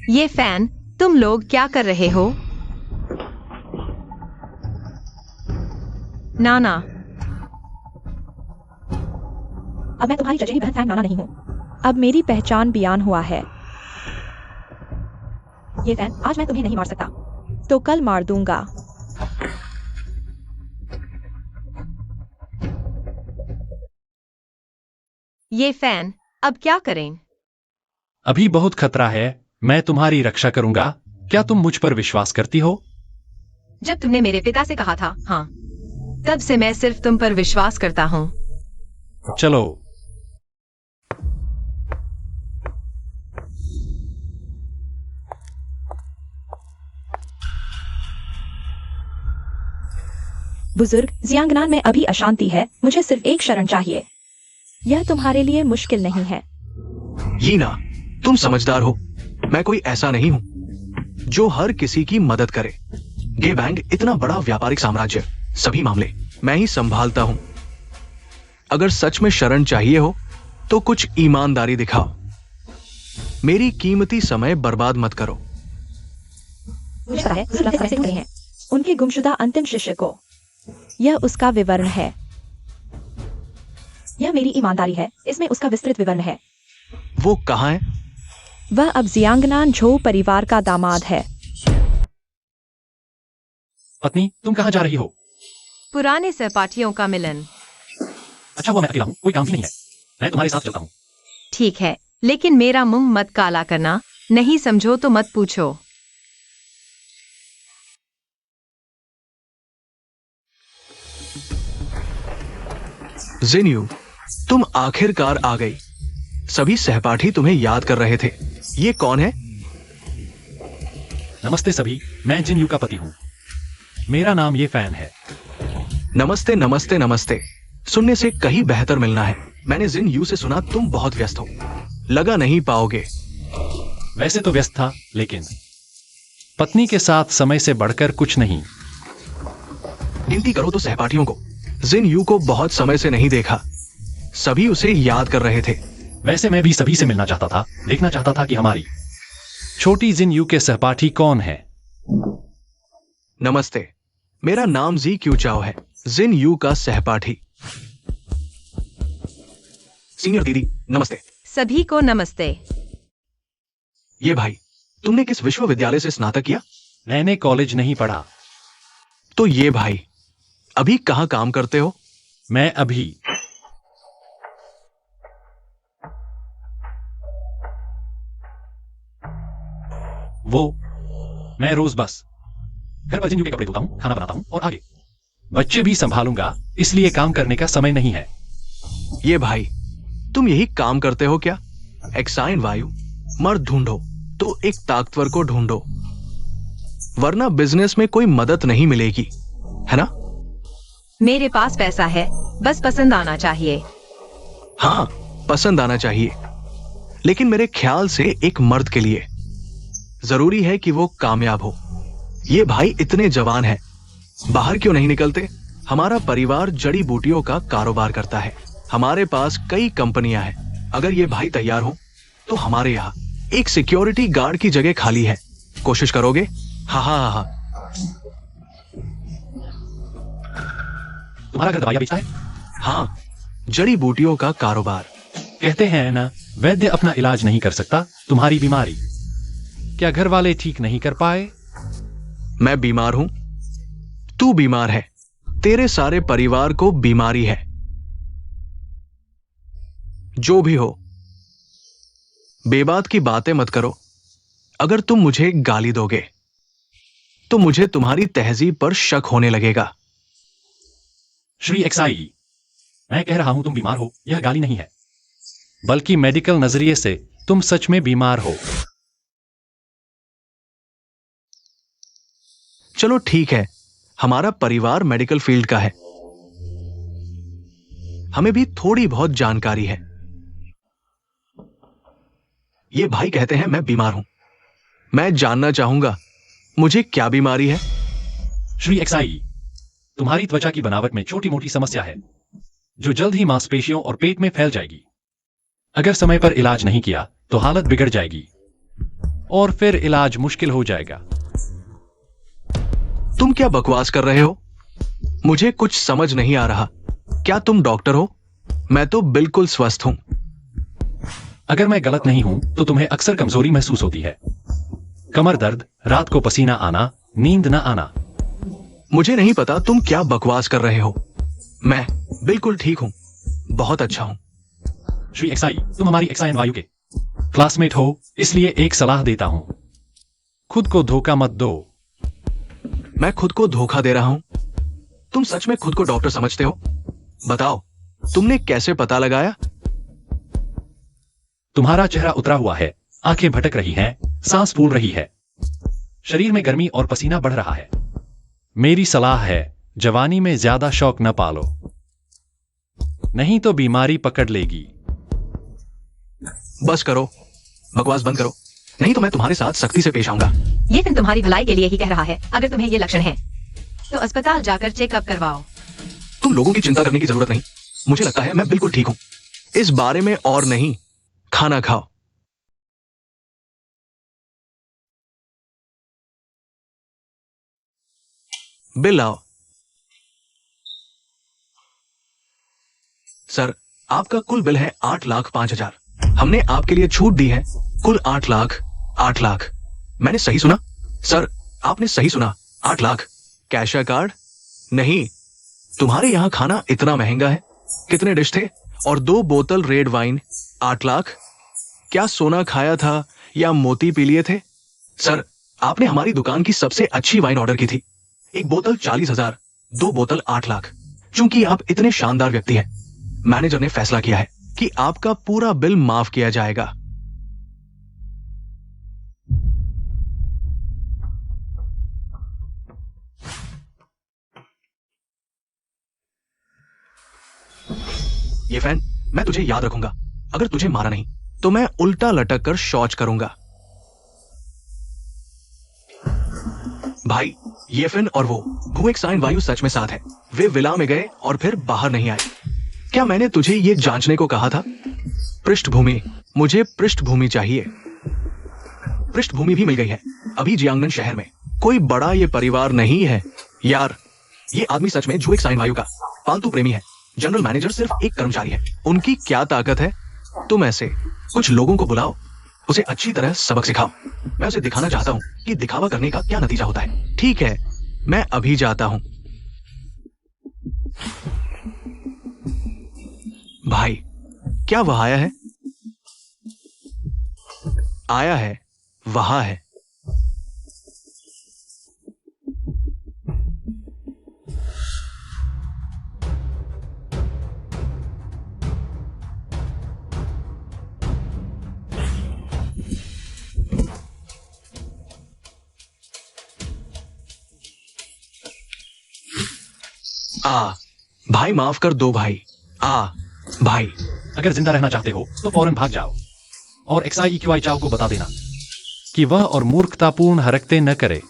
ये फैन, तुम लोग क्या कर रहे हो? नाना, अब मैं तुम्हारी चचेरी बहन फैन नाना नहीं हूँ। अब मेरी पहचान बियान हुआ है। ये फैन, आज मैं तुम्हें नहीं मार सकता, तो कल मार दूंगा। ये फैन, अब क्या करें? अभी बहुत खतरा है। मैं तुम्हारी रक्षा करूंगा। क्या तुम मुझ पर विश्वास करती हो? जब तुमने मेरे पिता से कहा था, हाँ, तब से मैं सिर्फ तुम पर विश्वास करता हूँ। चलो। बुजुर्ग, जियांगनान में अभी अशांति है। मुझे सिर्फ एक शरण चाहिए। यह तुम्हारे लिए मुश्किल नहीं है। ये ना, तुम समझदार हो। मैं कोई ऐसा नहीं हूं जो हर किसी की मदद करे। गे बैंग इतना बड़ा व्यापारिक साम्राज्य, सभी मामले मैं ही संभालता हूं। अगर सच में शरण चाहिए हो तो कुछ ईमानदारी दिखाओ। मेरी कीमती समय बर्बाद मत करो। मुझे पता है उसे लंबे समय से ढूंढ रहे हैं उनके गुमशुदा अंतिम शिष्य को। यह उसका विवरण है। यह मेरी ईमानदारी है, इसमें उसका विस्तृत विवरण है। वो कहाँ है? वह अब जियांगनान झो परिवार का दामाद है। पत्नी, तुम कहाँ जा रही हो? पुराने सहपाठियों का मिलन। अच्छा हुआ मैं अकेला हूँ, कोई काम ही नहीं है। मैं तुम्हारे साथ चलता हूँ। ठीक है, लेकिन मेरा मुंह मत काला करना। नहीं समझो तो मत पूछो। जिनयू, तुम आखिरकार आ गई। सभी सहपाठी तुम्हें याद कर रहे थे। ये कौन है? नमस्ते सभी, मैं जिन यू का पति हूँ। मेरा नाम ये फैन है। नमस्ते नमस्ते नमस्ते। सुनने से कहीं बेहतर मिलना है। मैंने जिन यू से सुना तुम बहुत व्यस्त हो, लगा नहीं पाओगे। वैसे तो व्यस्त था, लेकिन पत्नी के साथ समय से बढ़कर कुछ नहीं। गिनती करो तो सहपाठियों को। जिन यू को बहुत समय से नहीं देखा। सभी उसे याद कर रहे थे। वैसे मैं भी सभी से मिलना चाहता था, देखना चाहता था कि हमारी छोटी जिन यू के सहपाठी कौन है। नमस्ते, मेरा नाम जी क्यू चाओ है, जिन यू का सहपाठी। सीनियर दीदी नमस्ते। सभी को नमस्ते। ये भाई, तुमने किस विश्वविद्यालय से स्नातक किया? मैंने कॉलेज नहीं पढ़ा। तो ये भाई, अभी कहाँ काम करते हो? मैं अभी मैं रोज बस घर पर जिन यू के कपड़े धोता हूँ, खाना बनाता हूँ और आगे बच्चे भी संभालूंगा, इसलिए काम करने का समय नहीं है। ये भाई, तुम यही काम करते हो क्या? एक्साइन वायु, मर्द ढूंढो तो एक ताकतवर को ढूंढो, वरना बिजनेस में कोई मदद नहीं मिलेगी, है ना? मेरे पास पैसा है, बस पसंद आना चाहिए। हाँ, पसंद आना चाहिए, लेकिन मेरे ख्याल से एक मर्द के लिए जरूरी है कि वो कामयाब हो। ये भाई इतने जवान हैं, बाहर क्यों नहीं निकलते? हमारा परिवार जड़ी बूटियों का कारोबार करता है। हमारे पास कई कंपनियां हैं। अगर ये भाई तैयार हो तो हमारे यहाँ एक सिक्योरिटी गार्ड की जगह खाली है। कोशिश करोगे? हाँ हाँ हाँ हाँ। तुम्हारा घर दवाइयां बेचता है? हाँ, जड़ी बूटियों का कारोबार। कहते हैं ना, वैद्य अपना इलाज नहीं कर सकता। तुम्हारी बीमारी क्या घर वाले ठीक नहीं कर पाए? मैं बीमार हूं, तू बीमार है, तेरे सारे परिवार को बीमारी है। जो भी हो, बेबात की बातें मत करो। अगर तुम मुझे गाली दोगे तो मुझे तुम्हारी तहजीब पर शक होने लगेगा। श्री एक्साई, मैं कह रहा हूं तुम बीमार हो, यह गाली नहीं है, बल्कि मेडिकल नजरिए से तुम सच में बीमार हो। चलो ठीक है, हमारा परिवार मेडिकल फील्ड का है, हमें भी थोड़ी बहुत जानकारी है। ये भाई कहते हैं मैं बीमार हूं। मैं जानना चाहूंगा मुझे क्या बीमारी है? श्री एक्साई, तुम्हारी त्वचा की बनावट में छोटी मोटी समस्या है, जो जल्द ही मांसपेशियों और पेट में फैल जाएगी। अगर समय पर इलाज नहीं किया तो हालत बिगड़ जाएगी और फिर इलाज मुश्किल हो जाएगा। तुम क्या बकवास कर रहे हो? मुझे कुछ समझ नहीं आ रहा। क्या तुम डॉक्टर हो? मैं तो बिल्कुल स्वस्थ हूं। अगर मैं गलत नहीं हूं तो तुम्हें अक्सर कमजोरी महसूस होती है, कमर दर्द, रात को पसीना आना, नींद न आना। मुझे नहीं पता तुम क्या बकवास कर रहे हो। मैं बिल्कुल ठीक हूं, बहुत अच्छा हूं। श्री एक्साई, तुम हमारी एक्साइन वायु के क्लासमेट हो, इसलिए एक सलाह देता हूं, खुद को धोखा मत दो। मैं खुद को धोखा दे रहा हूं? तुम सच में खुद को डॉक्टर समझते हो? बताओ, तुमने कैसे पता लगाया? तुम्हारा चेहरा उतरा हुआ है, आंखें भटक रही हैं, सांस फूल रही है, शरीर में गर्मी और पसीना बढ़ रहा है। मेरी सलाह है, जवानी में ज्यादा शौक न पालो। नहीं तो बीमारी पकड़ लेगी। बस करो, बकवास बंद करो, नहीं तो मैं तुम्हारे साथ सख्ती से पेश आऊंगा। ये फिर तुम्हारी भलाई के लिए ही कह रहा है। अगर तुम्हें ये लक्षण है तो अस्पताल जाकर चेकअप करवाओ। तुम लोगों की चिंता करने की जरूरत नहीं, मुझे लगता है मैं बिल्कुल ठीक हूं। इस बारे में और नहीं, खाना खाओ। बिल लाओ। सर, आपका कुल बिल है 8,05,000। हमने आपके लिए छूट दी है कुल 8 लाख। 8 लाख, मैंने सही सुना? सर, आपने सही सुना, 8 लाख। कैश या कार्ड? नहीं, तुम्हारे यहां खाना इतना महंगा है। कितने डिश थे और 2 बोतल रेड वाइन? 8 लाख। क्या सोना खाया था या मोती पी लिए थे? सर, आपने हमारी दुकान की सबसे अच्छी वाइन ऑर्डर की थी। 1 बोतल 40,000, 2 बोतल 8 लाख। चूंकि आप इतने शानदार व्यक्ति हैं, मैनेजर ने फैसला किया है कि आपका पूरा बिल माफ किया जाएगा। ये फैन मैं तुझे याद रखूंगा। अगर तुझे मारा नहीं तो मैं उल्टा लटक कर शौच करूंगा। भाई, ये फैन और वो भूएक्साइन वायु सच में साथ है। वे विला में गए और फिर बाहर नहीं आए। क्या मैंने तुझे ये जांचने को कहा था? पृष्ठभूमि, मुझे पृष्ठभूमि चाहिए। पृष्ठभूमि भी मिल गई है अभी जियांगनन शहर में। कोई बड़ा ये परिवार नहीं है यार। ये आदमी सच में झुएक्साइन वायु का पालतू प्रेमी है। जनरल मैनेजर सिर्फ एक कर्मचारी है। उनकी क्या ताकत है? तुम ऐसे कुछ लोगों को बुलाओ, उसे अच्छी तरह सबक सिखाओ। मैं उसे दिखाना चाहता हूं कि दिखावा करने का क्या नतीजा होता है। ठीक है, मैं अभी जाता हूं। भाई, क्या वह आया है? आया है, वहां है। भाई माफ कर दो भाई। भाई, अगर जिंदा रहना चाहते हो तो फौरन भाग जाओ और XIEQI चाओ को बता देना कि वह और मूर्खतापूर्ण हरकतें न करे।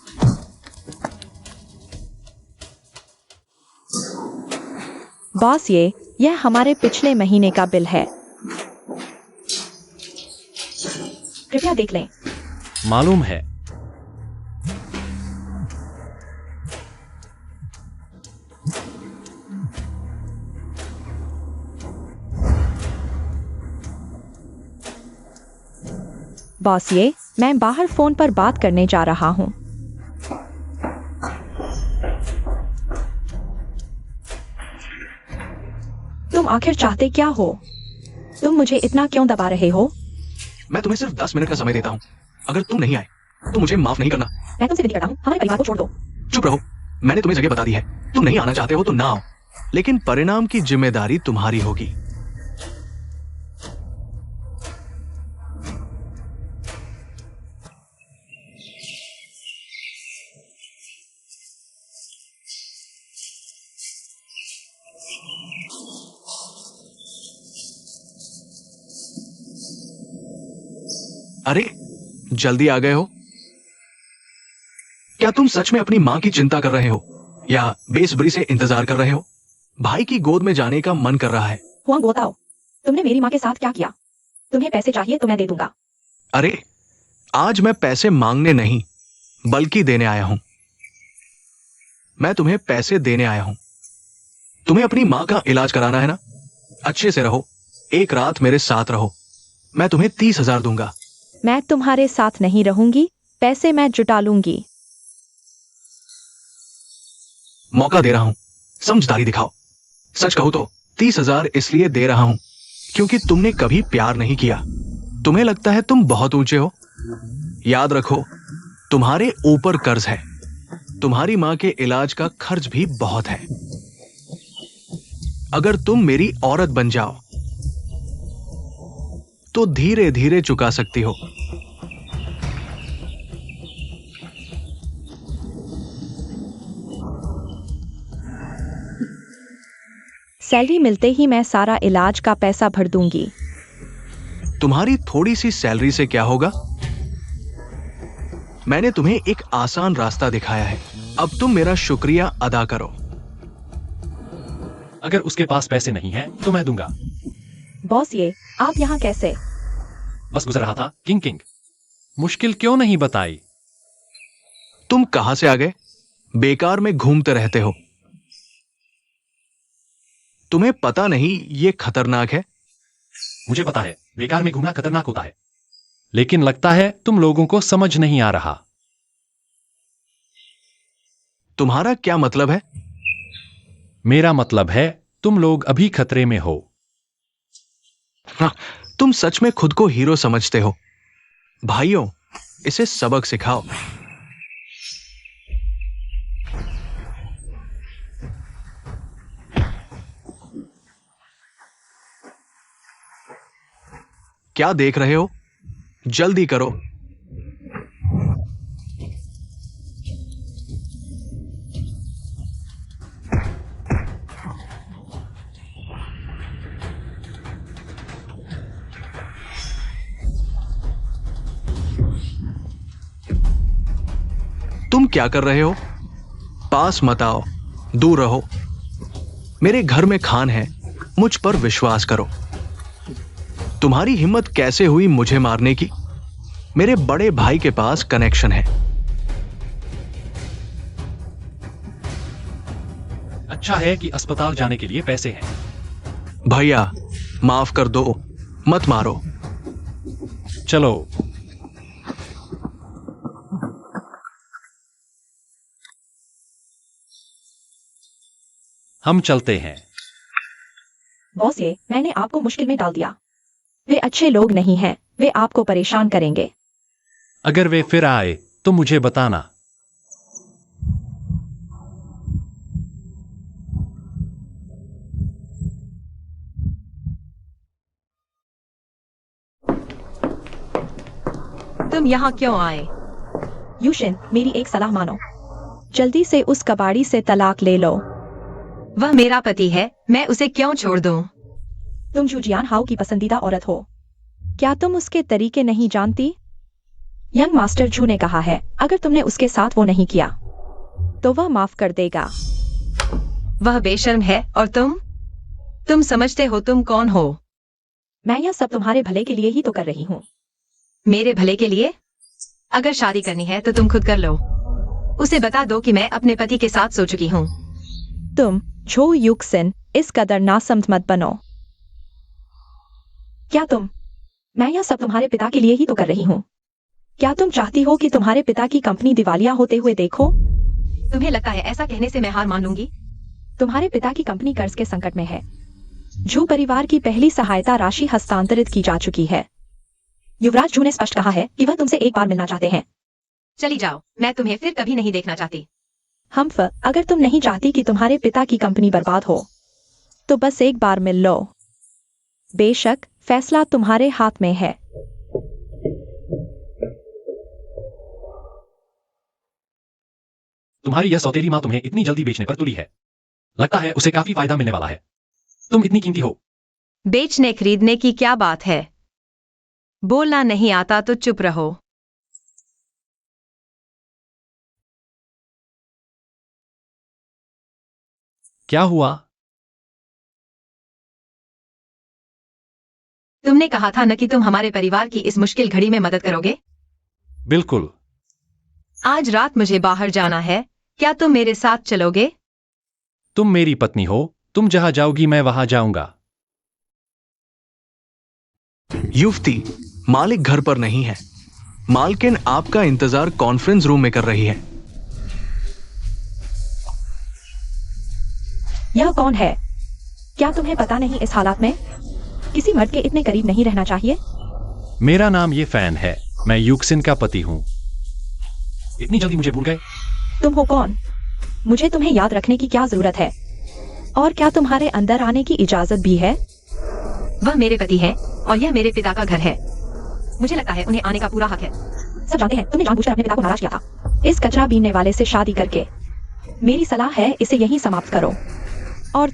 बॉस, यह हमारे पिछले महीने का बिल है, कृपया देख लें। मालूम है। बॉस, मैं बाहर फोन पर बात करने जा रहा हूं। तुम आखिर चाहते क्या हो? तुम मुझे इतना क्यों दबा रहे हो? मैं तुम्हें सिर्फ 10 मिनट का समय देता हूं। अगर तुम नहीं आए तो मुझे माफ नहीं करना। मैं तुमसे विनती करता हूं, हमारे परिवार को छोड़ दो। चुप रहो, मैंने तुम्हें जगह बता दी है। तुम नहीं आना चाहते हो तो ना आओ, लेकिन परिणाम की जिम्मेदारी तुम्हारी होगी। अरे, जल्दी आ गए हो? क्या तुम सच में अपनी मां की चिंता कर रहे हो या बेसब्री से इंतजार कर रहे हो? भाई की गोद में जाने का मन कर रहा है। हुआ बताओ, तुमने मेरी माँ के साथ क्या किया? तुम्हें पैसे चाहिए तो मैं दे दूंगा। अरे, आज मैं पैसे मांगने नहीं बल्कि देने आया हूं। मैं तुम्हें पैसे देने आया हूं। तुम्हें अपनी मां का इलाज कराना है ना? अच्छे से रहो, एक रात मेरे साथ रहो। मैं तुम्हें 30,000 दूंगा। मैं तुम्हारे साथ नहीं रहूंगी, पैसे मैं जुटा लूंगी। मौका दे रहा हूं, समझदारी दिखाओ। सच कहूं तो 30,000 इसलिए दे रहा हूं क्योंकि तुमने कभी प्यार नहीं किया। तुम्हें लगता है तुम बहुत ऊंचे हो। याद रखो, तुम्हारे ऊपर कर्ज है। तुम्हारी मां के इलाज का खर्च भी बहुत है। अगर तुम मेरी औरत बन जाओ तो धीरे धीरे चुका सकती हो। सैलरी मिलते ही मैं सारा इलाज का पैसा भर दूंगी। तुम्हारी थोड़ी सी सैलरी से क्या होगा? मैंने तुम्हें एक आसान रास्ता दिखाया है, अब तुम मेरा शुक्रिया अदा करो। अगर उसके पास पैसे नहीं हैं तो मैं दूंगा। बॉस ये आप यहाँ कैसे? बस गुजर रहा था। किंग किंग, मुश्किल क्यों नहीं बताई? तुम कहां से आ गए? बेकार में घूमते रहते हो। तुम्हें पता नहीं ये खतरनाक है? मुझे पता है बेकार में घूमना खतरनाक होता है, लेकिन लगता है तुम लोगों को समझ नहीं आ रहा। तुम्हारा क्या मतलब है? मेरा मतलब है तुम लोग अभी खतरे में हो। हाँ, तुम सच में खुद को हीरो समझते हो। भाइयों, इसे सबक सिखाओ। क्या देख रहे हो? जल्दी करो। तुम क्या कर रहे हो? पास मत आओ, दूर रहो। मेरे घर में खान है, मुझ पर विश्वास करो। तुम्हारी हिम्मत कैसे हुई मुझे मारने की? मेरे बड़े भाई के पास कनेक्शन है। अच्छा है कि अस्पताल जाने के लिए पैसे हैं। भैया, माफ कर दो, मत मारो। चलो। हम चलते हैं। बॉस ये मैंने आपको मुश्किल में डाल दिया। वे अच्छे लोग नहीं हैं, वे आपको परेशान करेंगे। अगर वे फिर आए तो मुझे बताना। तुम यहाँ क्यों आए? यूशिन, मेरी एक सलाह मानो। जल्दी से उस कबाड़ी से तलाक ले लो। वह मेरा पति है, मैं उसे क्यों छोड़ दूं? तुम जूजियान हाउ की पसंदीदा औरत हो। क्या तुम उसके तरीके नहीं जानती? यंग मास्टर जू ने कहा है, अगर तुमने उसके साथ वो नहीं किया तो वह माफ कर देगा। वह बेशर्म है और तुम समझते हो तुम कौन हो? मैं यह सब तुम्हारे भले के लिए ही तो कर रही हूँ। मेरे भले के लिए? अगर शादी करनी है तो तुम खुद कर लो। उसे बता दो कि मैं अपने पति के साथ सो चुकी हूँ। तुम झो युक्सिन इस कदर नासमझ मत बनो। क्या मैं यह सब तुम्हारे पिता के लिए ही तो कर रही हूँ। क्या तुम चाहती हो कि तुम्हारे पिता की कंपनी दिवालिया होते हुए देखो? तुम्हें लगता है ऐसा कहने से मैं हार मान लूंगी? तुम्हारे पिता की कंपनी कर्ज के संकट में है। झू परिवार की पहली सहायता राशि हस्तांतरित की जा चुकी है। युवराज झू ने स्पष्ट कहा है कि वह तुमसे एक बार मिलना चाहते हैं। चली जाओ, मैं तुम्हें फिर कभी नहीं देखना चाहती। अगर तुम नहीं चाहती कि तुम्हारे पिता की कंपनी बर्बाद हो तो बस एक बार मिल लो। बेशक फैसला तुम्हारे हाथ में है। तुम्हारी यह सौतेली माँ तुम्हें इतनी जल्दी बेचने पर तुली है। लगता है उसे काफी फायदा मिलने वाला है। तुम इतनी कीमती हो। बेचने खरीदने की क्या बात है? बोलना नहीं आता तो चुप रहो। क्या हुआ? तुमने कहा था न कि तुम हमारे परिवार की इस मुश्किल घड़ी में मदद करोगे। बिल्कुल। आज रात मुझे बाहर जाना है, क्या तुम मेरे साथ चलोगे? तुम मेरी पत्नी हो, तुम जहां जाओगी मैं वहां जाऊंगा। युवती, मालिक घर पर नहीं है। मालकिन आपका इंतजार कॉन्फ्रेंस रूम में कर रही है। यह कौन है? क्या तुम्हें पता नहीं इस हालात में किसी मर्द के इतने करीब नहीं रहना चाहिए? मेरा नाम ये फैन है, मैं युक्सिन का पति हूँ। इतनी जल्दी मुझे भूल गए? तुम हो कौन? मुझे तुम्हें याद रखने की क्या जरूरत है? और क्या तुम्हारे अंदर आने की इजाजत भी है? वह मेरे पति हैं और यह मेरे पिता का घर है। मुझे लगता है उन्हें आने का पूरा हक है। सब जानते हैं तुमने जानबूझकर अपने पिता को नाराज किया था इस कचरा बीनने वाले से शादी करके। मेरी सलाह है इसे यहीं समाप्त करो। और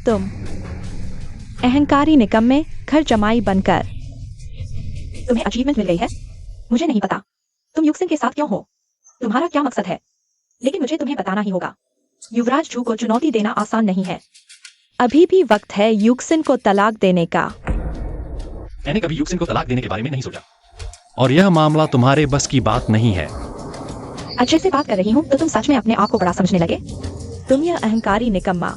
अहंकारी निकम्मे, घर जमाई बनकर। तुम्हें अचीवमेंट मिल गई है? मुझे नहीं पता तुम युक्सिन के साथ क्यों हो, तुम्हारा क्या मकसद है, लेकिन मुझे तुम्हें बताना ही होगा। युवराज जू को चुनौती देना आसान नहीं है। अभी भी वक्त है युक्सिन को तलाक देने का। मैंने कभी युक्सिन को तलाक देने के बारे में नहीं सोचा, और यह मामला तुम्हारे बस की बात नहीं है। अच्छे से बात कर रही हूँ तो तुम सच में अपने आप को बड़ा समझने लगे। तुम यह अहंकारी निकम्मा,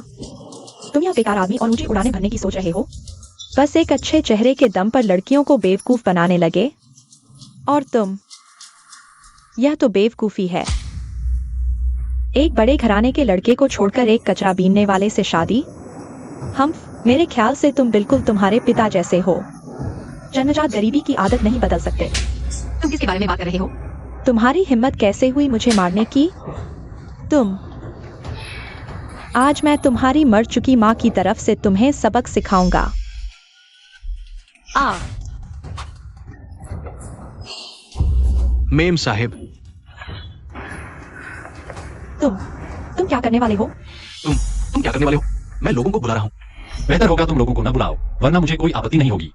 तुम यह बेकार आदमी और ऊंची उड़ाने भरने की सोच रहे हो। बस एक अच्छे चेहरे के दम पर लड़कियों को बेवकूफ बनाने लगे, और तुम, यह तो बेवकूफी है। एक बड़े घराने के लड़के को छोड़कर एक कचरा बीनने वाले से शादी। मेरे ख्याल से तुम बिल्कुल तुम्हारे पिता जैसे हो। जन्मजात गरीबी की आदत नहीं बदल सकते। तुम किसके बारे में बात कर रहे हो? तुम्हारी हिम्मत कैसे हुई मुझे मारने की? आज मैं तुम्हारी मर चुकी माँ की तरफ से तुम्हें सबक सिखाऊंगा। मेम साहिब, तुम क्या करने वाले हो? तुम क्या करने वाले हो? मैं लोगों को बुला रहा हूँ। बेहतर होगा तुम लोगों को न बुलाओ, वरना मुझे कोई आपत्ति नहीं होगी।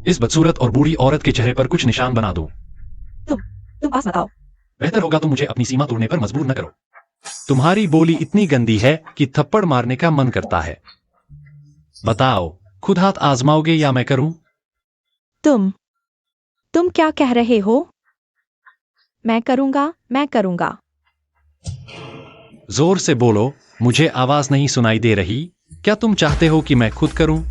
इस बदसूरत और बूढ़ी औरत के चेहरे पर कुछ निशान बना दो। तुम पास मत आओ। बेहतर होगा तुम मुझे अपनी सीमा तोड़ने पर मजबूर न करो। तुम्हारी बोली इतनी गंदी है कि थप्पड़ मारने का मन करता है। बताओ, खुद हाथ आजमाओगे या मैं करूं? तुम क्या कह रहे हो? मैं करूंगा। जोर से बोलो, मुझे आवाज नहीं सुनाई दे रही। क्या तुम चाहते हो कि मैं खुद करूं?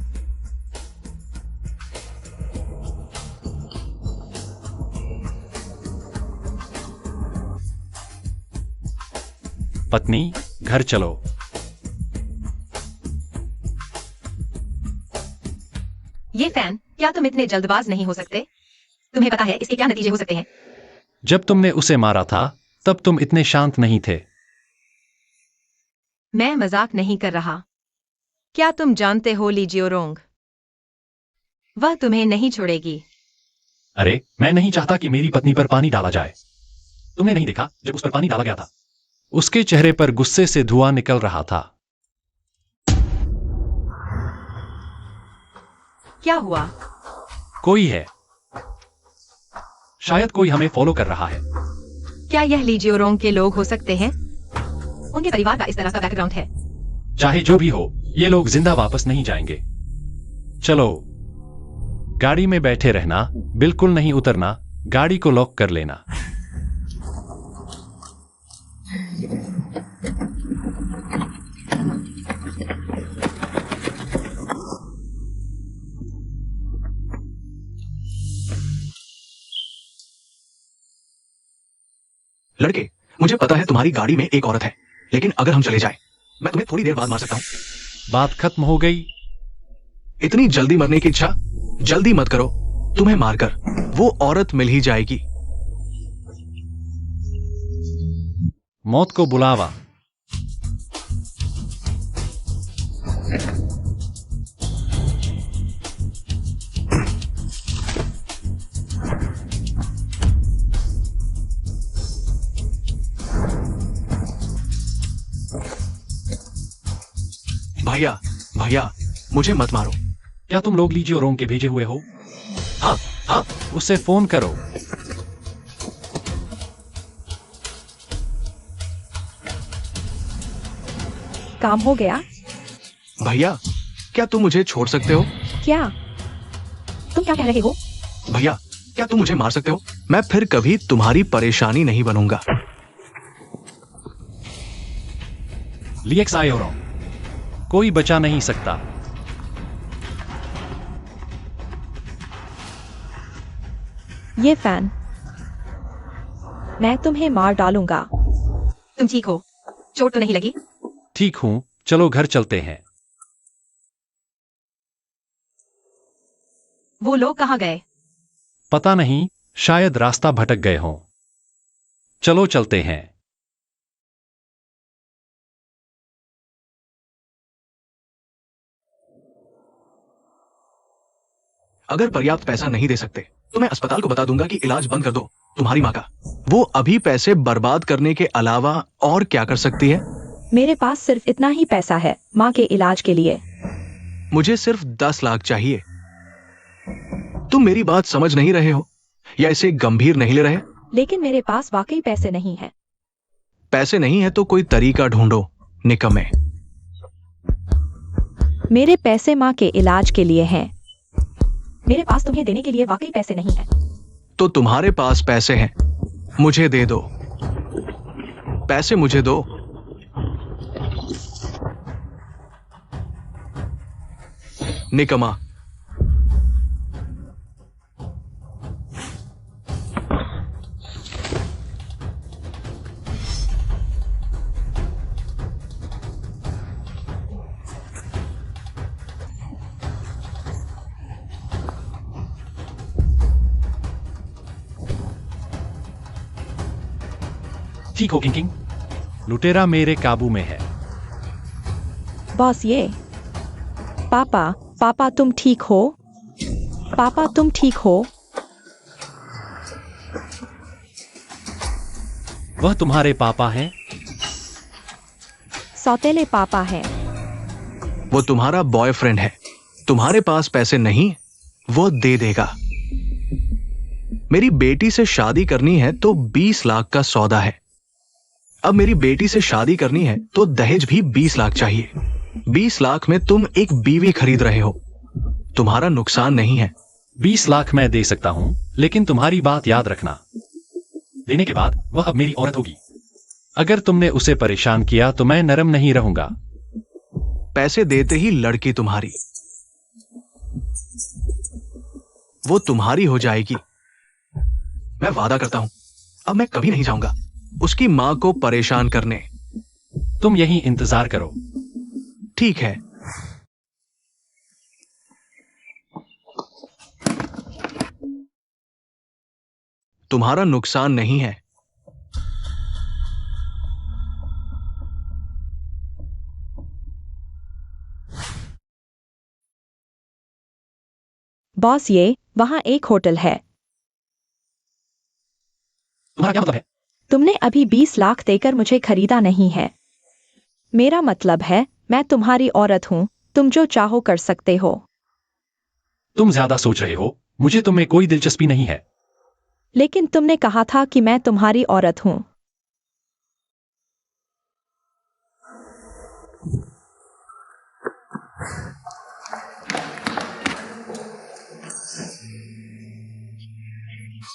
पत्नी, घर चलो। ये फैन, क्या तुम इतने जल्दबाज नहीं हो सकते? तुम्हें पता है इसके क्या नतीजे हो सकते हैं? जब तुमने उसे मारा था तब तुम इतने शांत नहीं थे। मैं मजाक नहीं कर रहा। क्या तुम जानते हो ली जियोरोंग? वह तुम्हें नहीं छोड़ेगी। अरे, मैं नहीं चाहता कि मेरी पत्नी पर पानी डाला जाए। तुमने नहीं देखा जब उस पर पानी डाला गया था? उसके चेहरे पर गुस्से से धुआं निकल रहा था। क्या हुआ? कोई है, शायद कोई हमें फॉलो कर रहा है। क्या यह ली जियोरोंग के लोग हो सकते हैं? उनके परिवार का इस तरह का बैकग्राउंड है। चाहे जो भी हो, ये लोग जिंदा वापस नहीं जाएंगे। चलो, गाड़ी में बैठे रहना, बिल्कुल नहीं उतरना, गाड़ी को लॉक कर लेना। लड़के, मुझे पता है तुम्हारी गाड़ी में एक औरत है, लेकिन अगर हम चले जाएं, मैं तुम्हें थोड़ी देर बाद मार सकता हूं। बात खत्म हो गई। इतनी जल्दी मरने की इच्छा? जल्दी मत करो, तुम्हें मारकर वो औरत मिल ही जाएगी। मौत को बुलावा। भैया, मुझे मत मारो। क्या तुम लोग ली जियोरोंग के भेजे हुए हो? हाँ। उसे फोन करो। काम हो गया? भैया, क्या तुम मुझे छोड़ सकते हो? क्या? तुम क्या कह रहे हो? भैया, क्या तुम मुझे मार सकते हो? मैं फिर कभी तुम्हारी परेशानी नहीं बनूंगा। लिएक्सायोरोंग, कोई बचा नहीं सकता। ये फैन, मैं तुम्हें मार डालूंगा। तुम ठीक हो? चोट तो नहीं लगी? ठीक हूं, चलो घर चलते हैं। वो लोग कहाँ गए? पता नहीं, शायद रास्ता भटक गए हों। चलो चलते हैं। अगर पर्याप्त पैसा नहीं दे सकते तो मैं अस्पताल को बता दूंगा कि इलाज बंद कर दो तुम्हारी माँ का। वो अभी पैसे बर्बाद करने के अलावा और क्या कर सकती है? मेरे पास सिर्फ इतना ही पैसा है माँ के इलाज के लिए। मुझे सिर्फ 10 लाख चाहिए। तुम मेरी बात समझ नहीं रहे हो या इसे गंभीर नहीं ले रहे? लेकिन मेरे पास वाकई पैसे नहीं है। पैसे नहीं है तो कोई तरीका ढूंढो, निकम्मे। मेरे पैसे माँ के इलाज के लिए हैं। मेरे पास तुम्हें देने के लिए वाकई पैसे नहीं है। तो तुम्हारे पास पैसे हैं, मुझे दे दो। पैसे मुझे दो। निकम्मा। ठीक हो किंग। लुटेरा मेरे काबू में है। बॉस ये पापा, पापा तुम ठीक हो? पापा तुम ठीक हो? वह तुम्हारे पापा हैं? सौतेले पापा हैं। वो तुम्हारा बॉयफ्रेंड है। तुम्हारे पास पैसे नहीं, वो दे देगा। मेरी बेटी से शादी करनी है तो 20 लाख का सौदा है। अब मेरी बेटी से शादी करनी है तो दहेज भी 20 लाख चाहिए। 20 लाख में तुम एक बीवी खरीद रहे हो। तुम्हारा नुकसान नहीं है। 20 लाख मैं दे सकता हूं, लेकिन तुम्हारी बात याद रखना, देने के बाद वह अब मेरी औरत होगी। अगर तुमने उसे परेशान किया तो मैं नरम नहीं रहूंगा। पैसे देते ही लड़की तुम्हारी, वो तुम्हारी हो जाएगी। मैं वादा करता हूं, अब मैं कभी नहीं जाऊंगा उसकी मां को परेशान करने। तुम यहीं इंतजार करो। ठीक है। तुम्हारा नुकसान नहीं है। बॉस ये वहां एक होटल है। तुम्हारा क्या मतलब है? तुमने अभी 20 लाख देकर मुझे खरीदा नहीं है। मेरा मतलब है मैं तुम्हारी औरत हूं, तुम जो चाहो कर सकते हो। तुम ज्यादा सोच रहे हो, मुझे तुम्हें कोई दिलचस्पी नहीं है। लेकिन तुमने कहा था कि मैं तुम्हारी औरत हूं।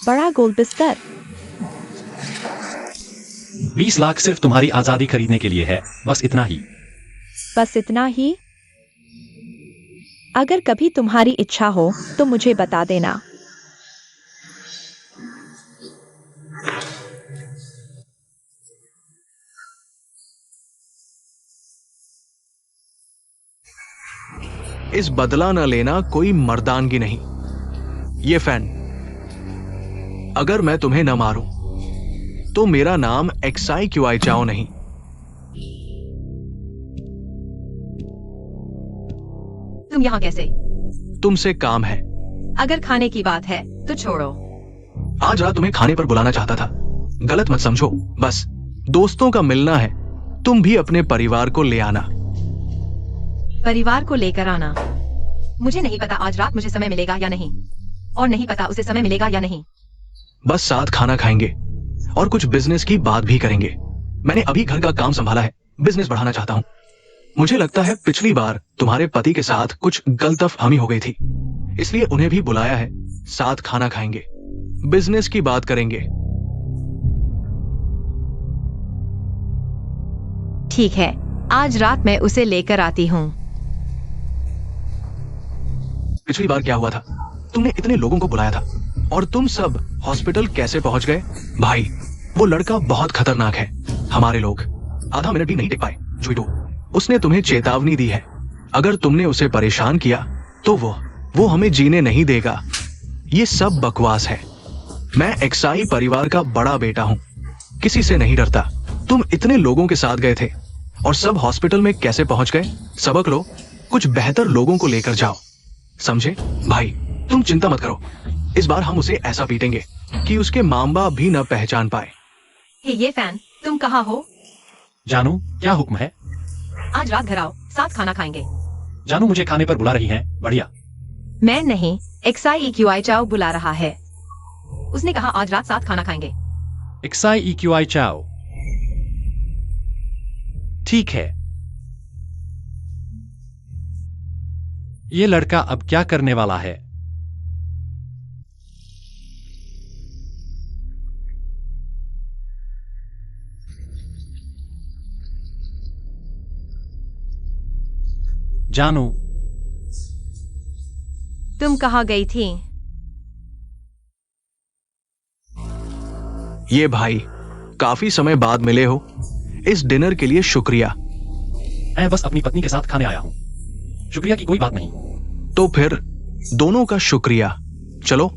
बड़ा गोल बिस्तर। 20 लाख सिर्फ तुम्हारी आजादी खरीदने के लिए है, बस इतना ही। बस इतना ही? अगर कभी तुम्हारी इच्छा हो तो मुझे बता देना। इस बदला न लेना कोई मर्दानगी नहीं। ये फैन, अगर मैं तुम्हें न मारूं तो मेरा नाम एक्साई क्यूआई चाओ नहीं। तुम यहाँ कैसे? तुमसे काम है। अगर खाने की बात है तो छोड़ो। आज रात तुम्हें खाने पर बुलाना चाहता था, गलत मत समझो। बस दोस्तों का मिलना है, तुम भी अपने परिवार को ले आना। परिवार को लेकर आना? मुझे नहीं पता आज रात मुझे समय मिलेगा या नहीं, और नहीं पता उसे समय मिलेगा या नहीं। बस साथ खाना खाएंगे और कुछ बिजनेस की बात भी करेंगे। मैंने अभी घर का काम संभाला है, बिजनेस बढ़ाना चाहता हूं। मुझे लगता है पिछली बार तुम्हारे पति के साथ कुछ गलतफहमी हो गई थी, इसलिए उन्हें भी बुलाया है। साथ खाना खाएंगे, बिजनेस की बात करेंगे। ठीक है, आज रात मैं उसे लेकर आती हूँ। पिछली बार क्या हुआ था? तुमने इतने लोगों को बुलाया था और तुम सब हॉस्पिटल कैसे पहुंच गए? भाई, वो लड़का बहुत खतरनाक है। हमारे लोग आधा मिनट भी नहीं टिक पाए। जुइटो, उसने तुम्हें चेतावनी दी है, अगर तुमने उसे परेशान किया तो वो हमें जीने नहीं देगा। ये सब बकवास है। मैं एक्साई परिवार का बड़ा बेटा हूं, किसी से नहीं डरता। तुम इतने लोगों के साथ गए थे और सब हॉस्पिटल में कैसे पहुंच गए? सबक लो, कुछ बेहतर लोगों को लेकर जाओ, समझे? भाई तुम चिंता मत करो, इस बार हम उसे ऐसा पीटेंगे कि उसके मां बाप भी न पहचान पाए। हे ये फैन, तुम कहाँ हो? जानू, क्या हुक्म है? आज रात घर आओ, साथ खाना खाएंगे। जानू मुझे खाने पर बुला रही हैं। बढ़िया। मैं नहीं, XIEQI चाओ बुला रहा है। उसने कहा आज रात साथ खाना खाएंगे। XIEQI चाओ। ठीक है। ये लड़का अब क्या करने वाला है? जानू, तुम कहाँ गई थी? ये भाई, काफी समय बाद मिले हो। इस डिनर के लिए शुक्रिया। मैं बस अपनी पत्नी के साथ खाने आया हूं। शुक्रिया की कोई बात नहीं। तो फिर दोनों का शुक्रिया। चलो,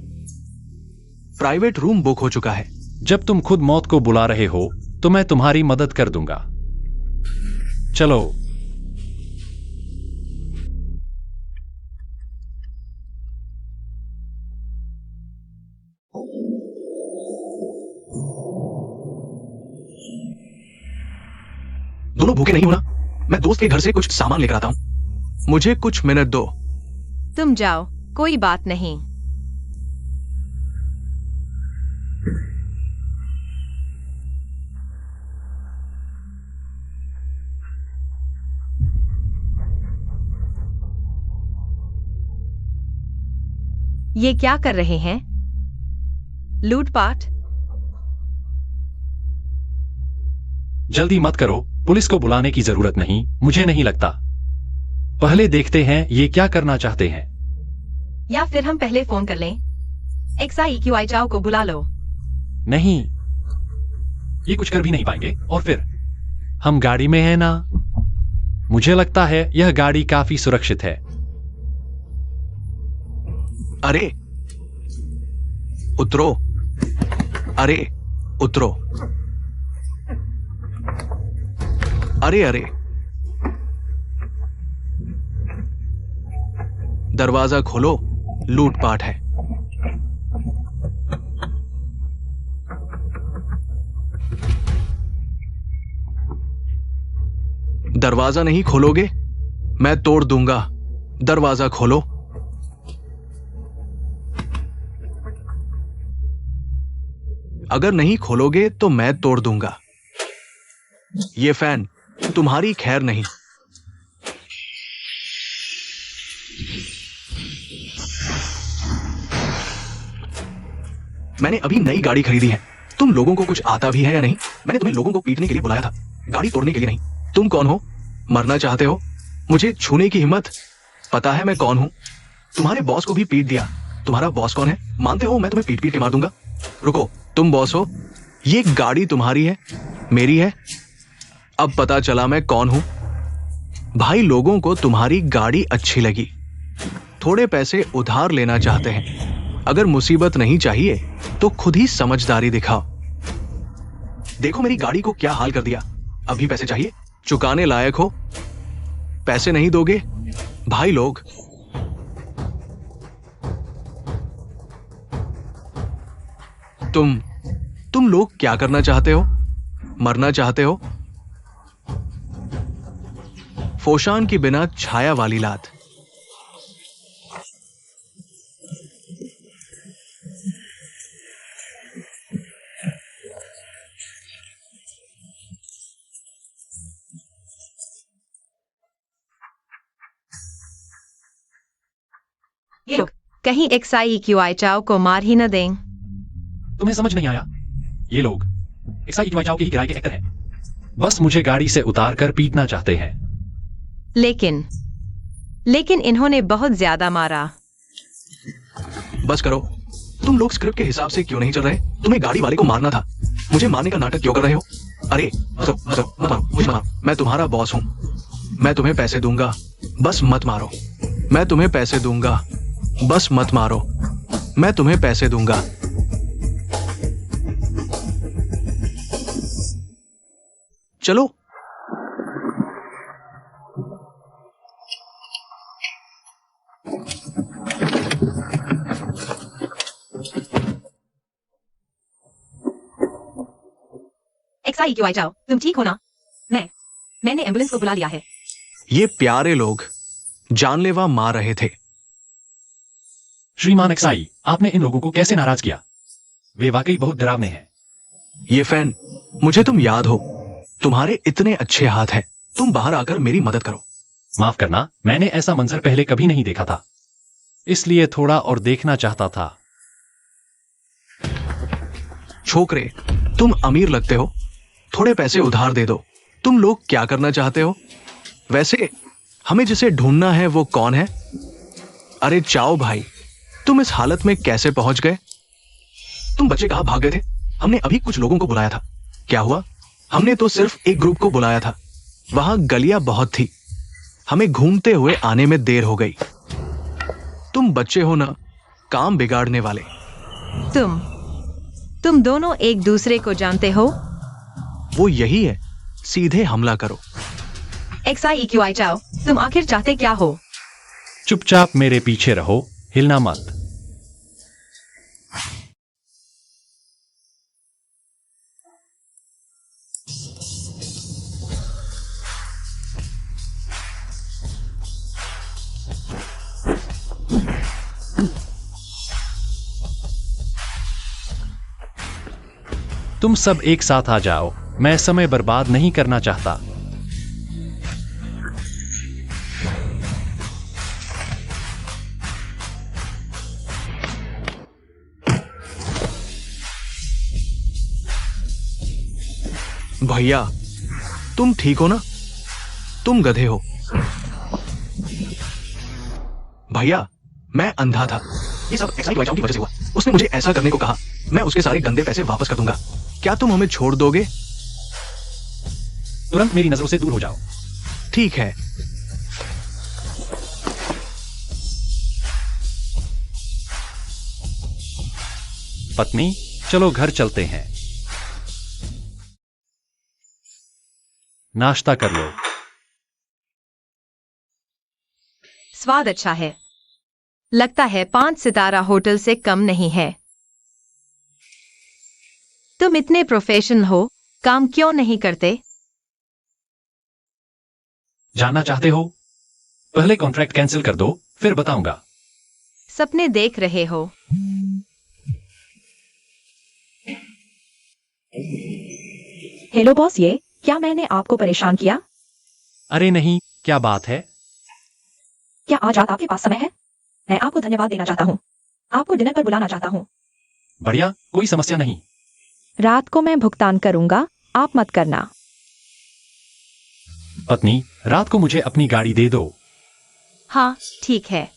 प्राइवेट रूम बुक हो चुका है। जब तुम खुद मौत को बुला रहे हो तो मैं तुम्हारी मदद कर दूंगा। चलो। दोनों भूखे नहीं हो ना? मैं दोस्त के घर से कुछ सामान लेकर आता हूं। मुझे कुछ मिनट दो। तुम जाओ, कोई बात नहीं। ये क्या कर रहे हैं? लूटपाट? जल्दी मत करो, पुलिस को बुलाने की जरूरत नहीं, मुझे नहीं लगता। पहले देखते हैं ये क्या करना चाहते हैं। या फिर हम पहले फोन कर लें। XIEQI चाओ को बुला लो। नहीं, ये कुछ कर भी नहीं पाएंगे। और फिर हम गाड़ी में हैं ना? मुझे लगता है यह गाड़ी काफी सुरक्षित है। अरे उतरो, अरे उतरो, अरे अरे, दरवाजा खोलो, लूटपाट है। दरवाजा नहीं खोलोगे, मैं तोड़ दूंगा। दरवाजा खोलो। अगर नहीं खोलोगे तो मैं तोड़ दूंगा। ये फैन तुम्हारी खैर नहीं। मैंने अभी नई गाड़ी खरीदी है। तुम लोगों को कुछ आता भी है या नहीं? मैंने तुम्हें लोगों को पीटने के लिए बुलाया था, गाड़ी तोड़ने के लिए नहीं। तुम कौन हो? मरना चाहते हो? मुझे छूने की हिम्मत? पता है मैं कौन हूं। तुम्हारे बॉस को भी पीट दिया। तुम्हारा बॉस कौन है? मानते हो मैं तुम्हें पीट पीट के मार दूंगा? रुको, तुम बॉस हो? ये गाड़ी तुम्हारी है, मेरी है? अब पता चला मैं कौन हूं। भाई, लोगों को तुम्हारी गाड़ी अच्छी लगी, थोड़े पैसे उधार लेना चाहते हैं। अगर मुसीबत नहीं चाहिए तो खुद ही समझदारी दिखाओ। देखो मेरी गाड़ी को क्या हाल कर दिया। अभी पैसे चाहिए? चुकाने लायक हो? पैसे नहीं दोगे? भाई लोग, तुम लोग क्या करना चाहते हो? मरना चाहते हो? फोशान की बिना छाया वाली लात। ये लोग कहीं XIEQI चाओ को मार ही न दें। तुम्हें समझ नहीं आया? ये लोग XIEQI चाओ के ही किराए के एक्टर हैं। बस मुझे गाड़ी से उतार कर पीटना चाहते हैं। लेकिन इन्होंने बहुत ज्यादा मारा। बस करो। तुम लोग स्क्रिप्ट के हिसाब से क्यों नहीं चल रहे? तुम्हें गाड़ी वाले को मारना था, मुझे मारने का नाटक क्यों कर रहे हो? अरे मत मारो, मुझे मारो। मैं तुम्हारा बॉस हूं, मैं तुम्हें पैसे दूंगा, बस मत मारो। मैं तुम्हें पैसे दूंगा, बस मत मारो। मैं तुम्हें पैसे दूंगा। चलो। XIEQI चाओ, तुम ठीक हो ना? मैंने एम्बुलेंस को बुला लिया है। ये प्यारे लोग, जानलेवा मार रहे थे। श्रीमान एक्साई, आपने इन लोगों को कैसे नाराज किया? वे वाकई बहुत डरावने हैं। ये फैन, मुझे तुम याद हो, तुम्हारे इतने अच्छे हाथ हैं। तुम बाहर आकर मेरी मदद करो। माफ करना, मैंने ऐसा मंजर पहले कभी नहीं देखा था, इसलिए थोड़ा और देखना चाहता था। छोकरे, तुम अमीर लगते हो, थोड़े पैसे उधार दे दो। तुम लोग क्या करना चाहते हो? वैसे हमें जिसे ढूंढना है वो कौन है? अरे चाओ भाई, तुम इस हालत में कैसे पहुंच गए? तुम बच्चे कहां भाग गए थे? हमने अभी कुछ लोगों को बुलाया था। क्या हुआ? हमने तो सिर्फ एक ग्रुप को बुलाया था। वहां गलियां बहुत थी, हमें घूमते हुए आने में देर हो गई। तुम बच्चे हो ना, काम बिगाड़ने वाले। तुम दोनों एक दूसरे को जानते हो? वो यही है, सीधे हमला करो। XIEQI चाओ, तुम आखिर चाहते क्या हो? चुपचाप मेरे पीछे रहो, हिलना मत। तुम सब एक साथ आ जाओ, मैं समय बर्बाद नहीं करना चाहता। भैया, तुम ठीक हो ना? तुम गधे हो। भैया, मैं अंधा था। ये सब एक्साइट वाइचाओं की वजह से हुआ। उसने मुझे ऐसा करने को कहा। मैं उसके सारे गंदे पैसे वापस कर दूंगा। क्या तुम हमें छोड़ दोगे? तुरंत मेरी नजरों से दूर हो जाओ। ठीक है। पत्नी, चलो घर चलते हैं। नाश्ता कर लो। स्वाद अच्छा है। लगता है 5 सितारा होटल से कम नहीं है। तुम इतने प्रोफेशनल हो, काम क्यों नहीं करते? जानना चाहते हो? पहले कॉन्ट्रैक्ट कैंसिल कर दो, फिर बताऊंगा। सपने देख रहे हो? हेलो बॉस, ये क्या मैंने आपको परेशान किया? अरे नहीं, क्या बात है? क्या आज रात आपके पास समय है? मैं आपको धन्यवाद देना चाहता हूँ। आपको डिनर पर बुलाना चाहता हूँ। बढ़िया, कोई समस्या नहीं। रात को मैं भुगतान करूंगा, आप मत करना। पत्नी, रात को मुझे अपनी गाड़ी दे दो। हाँ, ठीक है।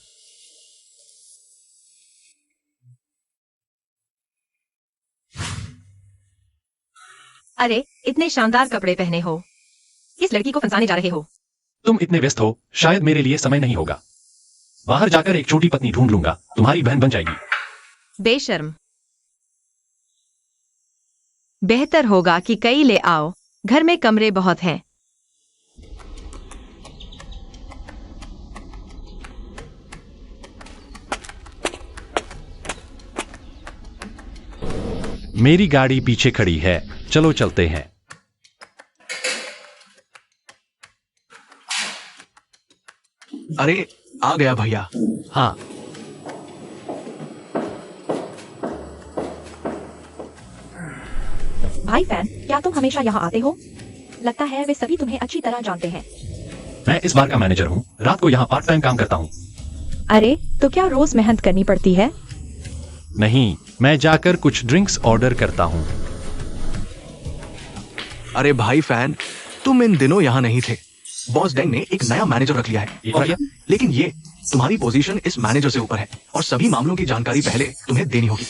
अरे, इतने शानदार कपड़े पहने हो। किस लड़की को फंसाने जा रहे हो? तुम इतने व्यस्त हो, शायद मेरे लिए समय नहीं होगा। बाहर जाकर एक छोटी पत्नी ढूंढ लूंगा, तुम्हारी बहन बन जाएगी। बेशर्म। बेहतर होगा कि कई ले आओ, घर में कमरे बहुत हैं। मेरी गाड़ी पीछे खड़ी है, चलो चलते हैं। अरे, आ गया भैया। हाँ, भाई फैन, क्या तुम हमेशा यहाँ आते हो? लगता है वे सभी तुम्हें अच्छी तरह जानते हैं। मैं इस बार का मैनेजर हूँ, रात को यहाँ पार्ट टाइम काम करता हूँ। अरे, तो क्या रोज मेहनत करनी पड़ती है? नहीं, मैं जाकर कुछ ड्रिंक्स ऑर्डर करता हूँ। अरे भाई फैन, तुम इन दिनों यहाँ नहीं थे। बॉस डैंग ने एक नया मैनेजर रख लिया है। और क्या? लेकिन ये तुम्हारी पोजीशन इस मैनेजर से ऊपर है और सभी मामलों की जानकारी पहले तुम्हें देनी होगी।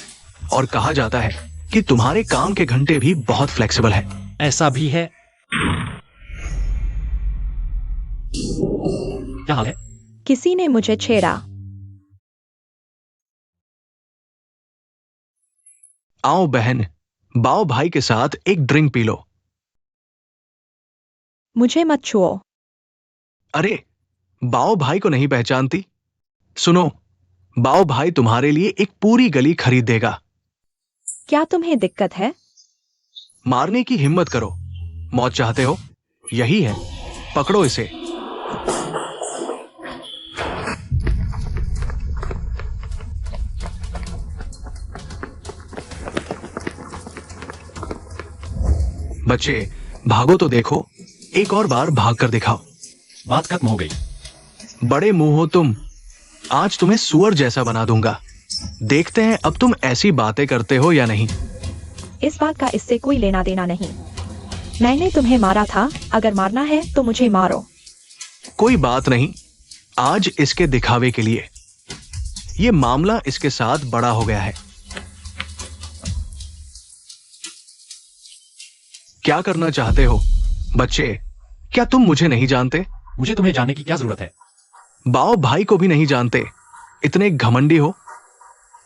और कहा जाता है कि तुम्हारे काम के घंटे भी बहुत फ्लेक्सिबल है। ऐसा भी है? क्या हाल है? किसी ने मुझे छेड़ा। आओ बहन, बाओ भाई के साथ एक ड्रिंक पी लो। मुझे मत छुओ। अरे, बाओ भाई को नहीं पहचानती? सुनो, बाओ भाई तुम्हारे लिए एक पूरी गली खरीद देगा। क्या तुम्हें दिक्कत है? मारने की हिम्मत करो। मौत चाहते हो? यही है, पकड़ो इसे। बच्चे भागो तो देखो, एक और बार भाग कर दिखाओ। बात खत्म हो गई। बड़े मुंह हो तुम, आज तुम्हें सुअर जैसा बना दूंगा। देखते हैं अब तुम ऐसी बातें करते हो या नहीं। इस बात का इससे कोई लेना देना नहीं। मैंने तुम्हें मारा था, अगर मारना है तो मुझे मारो। कोई बात नहीं, आज इसके दिखावे के लिए। ये मामला इसके साथ बड़ा हो गया है। क्या करना चाहते हो बच्चे? क्या तुम मुझे नहीं जानते? मुझे तुम्हें जानने की क्या जरूरत है? बाओ भाई को भी नहीं जानते? इतने घमंडी हो?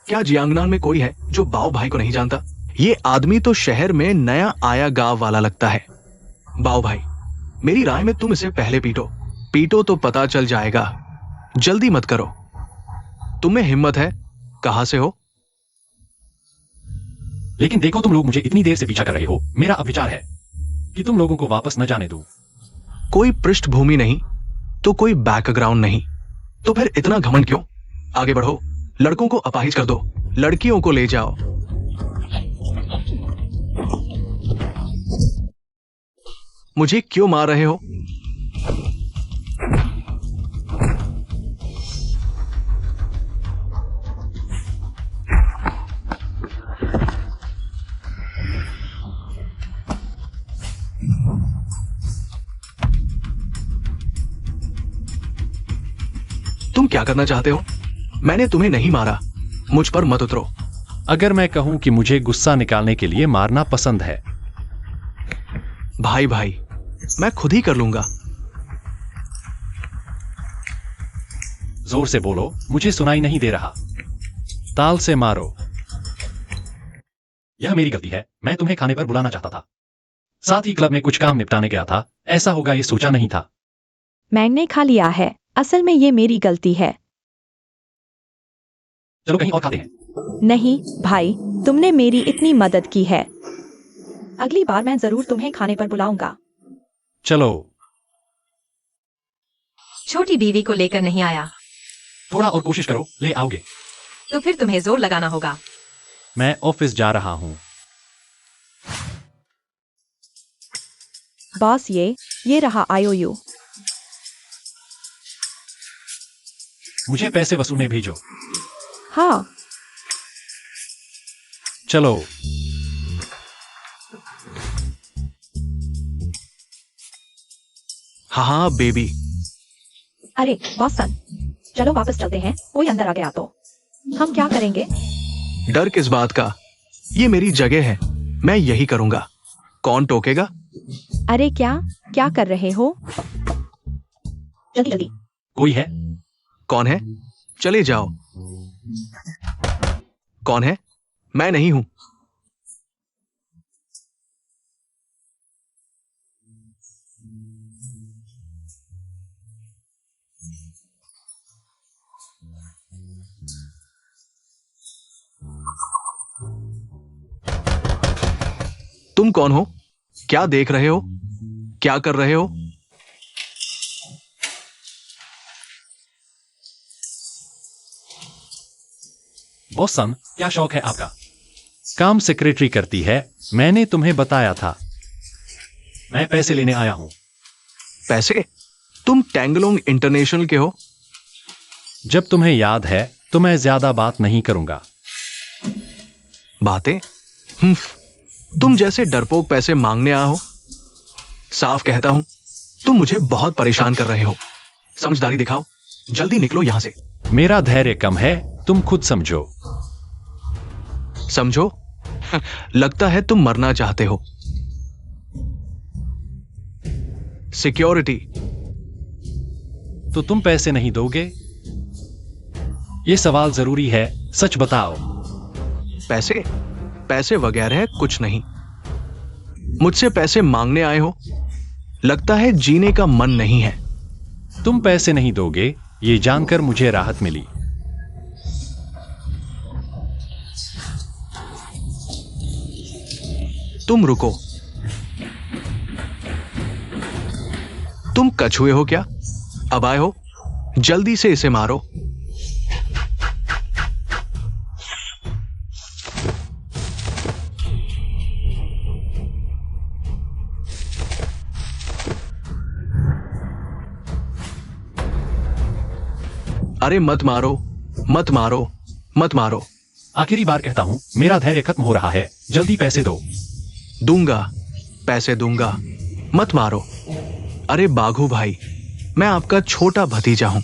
क्या जियांगनान में कोई है जो बाओ भाई को नहीं जानता? ये आदमी तो शहर में नया आया गांव वाला लगता है। बाओ भाई, मेरी राय में तुम इसे पहले पीटो तो पता चल जाएगा। जल्दी मत करो। तुम्हें हिम्मत है? कहां से हो? लेकिन देखो, तुम लोग मुझे इतनी देर से पीछा कर रहे हो। मेरा अब विचार है कि तुम लोगों को वापस न जाने दूं। कोई पृष्ठभूमि नहीं तो कोई बैकग्राउंड नहीं, तो फिर इतना घमंड क्यों? आगे बढ़ो, लड़कों को अपाहिज कर दो, लड़कियों को ले जाओ। मुझे क्यों मार रहे हो? तुम क्या करना चाहते हो? मैंने तुम्हें नहीं मारा, मुझ पर मत उतरो। अगर मैं कहूं कि मुझे गुस्सा निकालने के लिए मारना पसंद है। भाई भाई, मैं खुद ही कर लूंगा। जोर से बोलो, मुझे सुनाई नहीं दे रहा। ताल से मारो। यह मेरी गलती है, मैं तुम्हें खाने पर बुलाना चाहता था। साथ ही क्लब में कुछ काम निपटाने गया था। ऐसा होगा ये सोचा नहीं था। मैंने खा लिया है, असल में ये मेरी गलती है। चलो कहीं और खाते हैं। नहीं भाई, तुमने मेरी इतनी मदद की है, अगली बार मैं जरूर तुम्हें खाने पर बुलाऊंगा। चलो। छोटी बीवी को लेकर नहीं आया थोड़ा और कोशिश करो, ले आओगे। तो फिर तुम्हें जोर लगाना होगा। मैं ऑफिस जा रहा हूं। बॉस, ये रहा IOU। मुझे पैसे वसूलने भेजो। हाँ, चलो। हाँ बेबी। अरे बॉस सन, चलो वापस चलते हैं। कोई अंदर आ गया तो हम क्या करेंगे? डर किस बात का? ये मेरी जगह है, मैं यही करूंगा। कौन टोकेगा? अरे क्या कर रहे हो? जल्दी जल्दी। कोई है? कौन है? चले जाओ। कौन है? मैं नहीं हूं। तुम कौन हो? क्या देख रहे हो? क्या कर रहे हो? बॉस सन, क्या शौक है आपका? काम सेक्रेटरी करती है, मैंने तुम्हें बताया था। मैं पैसे लेने आया हूं। पैसे? तुम टैंगलोंग इंटरनेशनल के हो? जब तुम्हें याद है तो मैं ज्यादा बात नहीं करूंगा। बातें? तुम जैसे डरपोक पैसे मांगने आए हो। साफ कहता हूं, तुम मुझे बहुत परेशान कर रहे हो। समझदारी दिखाओ, जल्दी निकलो यहां से। मेरा धैर्य कम है, तुम खुद समझो। समझो? लगता है तुम मरना चाहते हो। सिक्योरिटी। तो तुम पैसे नहीं दोगे? ये सवाल जरूरी है, सच बताओ। पैसे? पैसे वगैरह कुछ नहीं। मुझसे पैसे मांगने आए हो? लगता है जीने का मन नहीं है। तुम पैसे नहीं दोगे, ये जानकर मुझे राहत मिली। तुम रुको। तुम कछुए हो क्या? अब आए हो? जल्दी से इसे मारो। अरे मत मारो, मत मारो, मत मारो। आखिरी बार कहता हूं, मेरा धैर्य खत्म हो रहा है, जल्दी पैसे दो। दूंगा, पैसे दूंगा, मत मारो। अरे बाघू भाई, मैं आपका छोटा भतीजा हूं।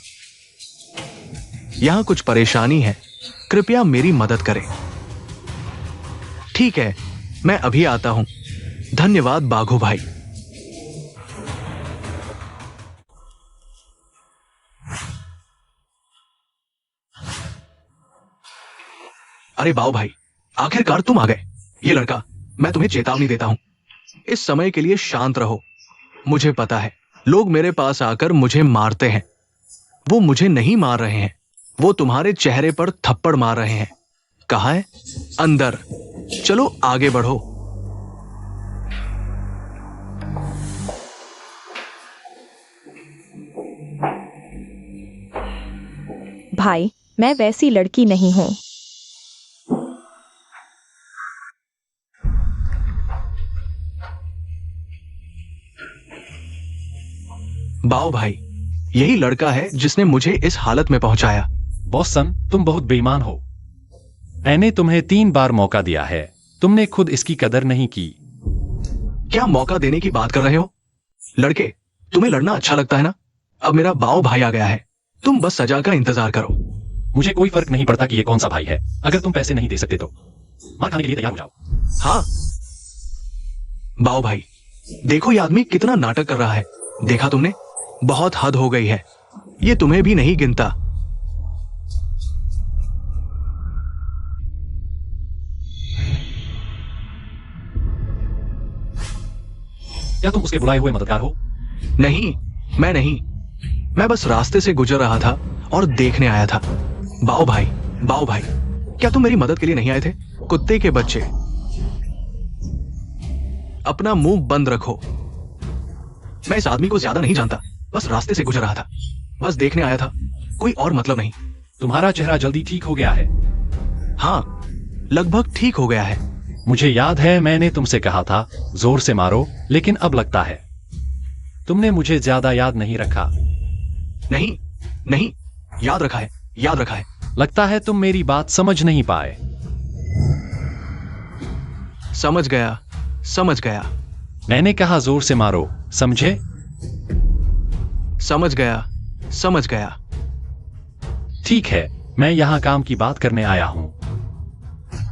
यहां कुछ परेशानी है, कृपया मेरी मदद करें। ठीक है, मैं अभी आता हूं। धन्यवाद बाघू भाई। अरे बाऊ भाई, आखिरकार तुम आ गए। ये लड़का, मैं तुम्हें चेतावनी देता हूं, इस समय के लिए शांत रहो। मुझे पता है, लोग मेरे पास आकर मुझे मारते हैं। वो मुझे नहीं मार रहे हैं, वो तुम्हारे चेहरे पर थप्पड़ मार रहे हैं। कहाँ है? अंदर। चलो आगे बढ़ो। भाई, मैं वैसी लड़की नहीं हूं। बाओ भाई, यही लड़का है जिसने मुझे इस हालत में पहुंचाया। बॉसन, तुम बहुत बेईमान हो। मैंने तुम्हें 3 बार मौका दिया है, तुमने खुद इसकी कदर नहीं की। क्या मौका देने की बात कर रहे हो? लड़के, तुम्हें लड़ना अच्छा लगता है ना? अब मेरा बाओ भाई आ गया है, तुम बस सजा का इंतजार करो। मुझे कोई फर्क नहीं पड़ता कि ये कौन सा भाई है। अगर तुम पैसे नहीं दे सकते तो मार खाने के लिए तैयार हो जाओ। हाँ बाओ भाई, देखो ये आदमी कितना नाटक कर रहा है। देखा तुमने? बहुत हद हो गई है। ये तुम्हें भी नहीं गिनता। क्या तुम उसके बुलाए हुए मददगार हो? नहीं, मैं नहीं। मैं बस रास्ते से गुजर रहा था और देखने आया था। बाओ भाई, बाओ भाई, क्या तुम मेरी मदद के लिए नहीं आए थे? कुत्ते के बच्चे, अपना मुंह बंद रखो। मैं इस आदमी को ज्यादा नहीं जानता, बस रास्ते से गुजर रहा था, बस देखने आया था, कोई और मतलब नहीं। तुम्हारा चेहरा जल्दी ठीक हो गया है। हाँ, लगभग ठीक हो गया है। मुझे याद है मैंने तुमसे कहा था जोर से मारो, लेकिन अब लगता है तुमने मुझे ज्यादा याद नहीं रखा। नहीं नहीं, याद रखा है, याद रखा है। लगता है तुम मेरी बात समझ नहीं पाए। समझ गया, समझ गया, मैंने कहा जोर से मारो, समझे? समझ गया, समझ गया। ठीक है, मैं यहां काम की बात करने आया हूं।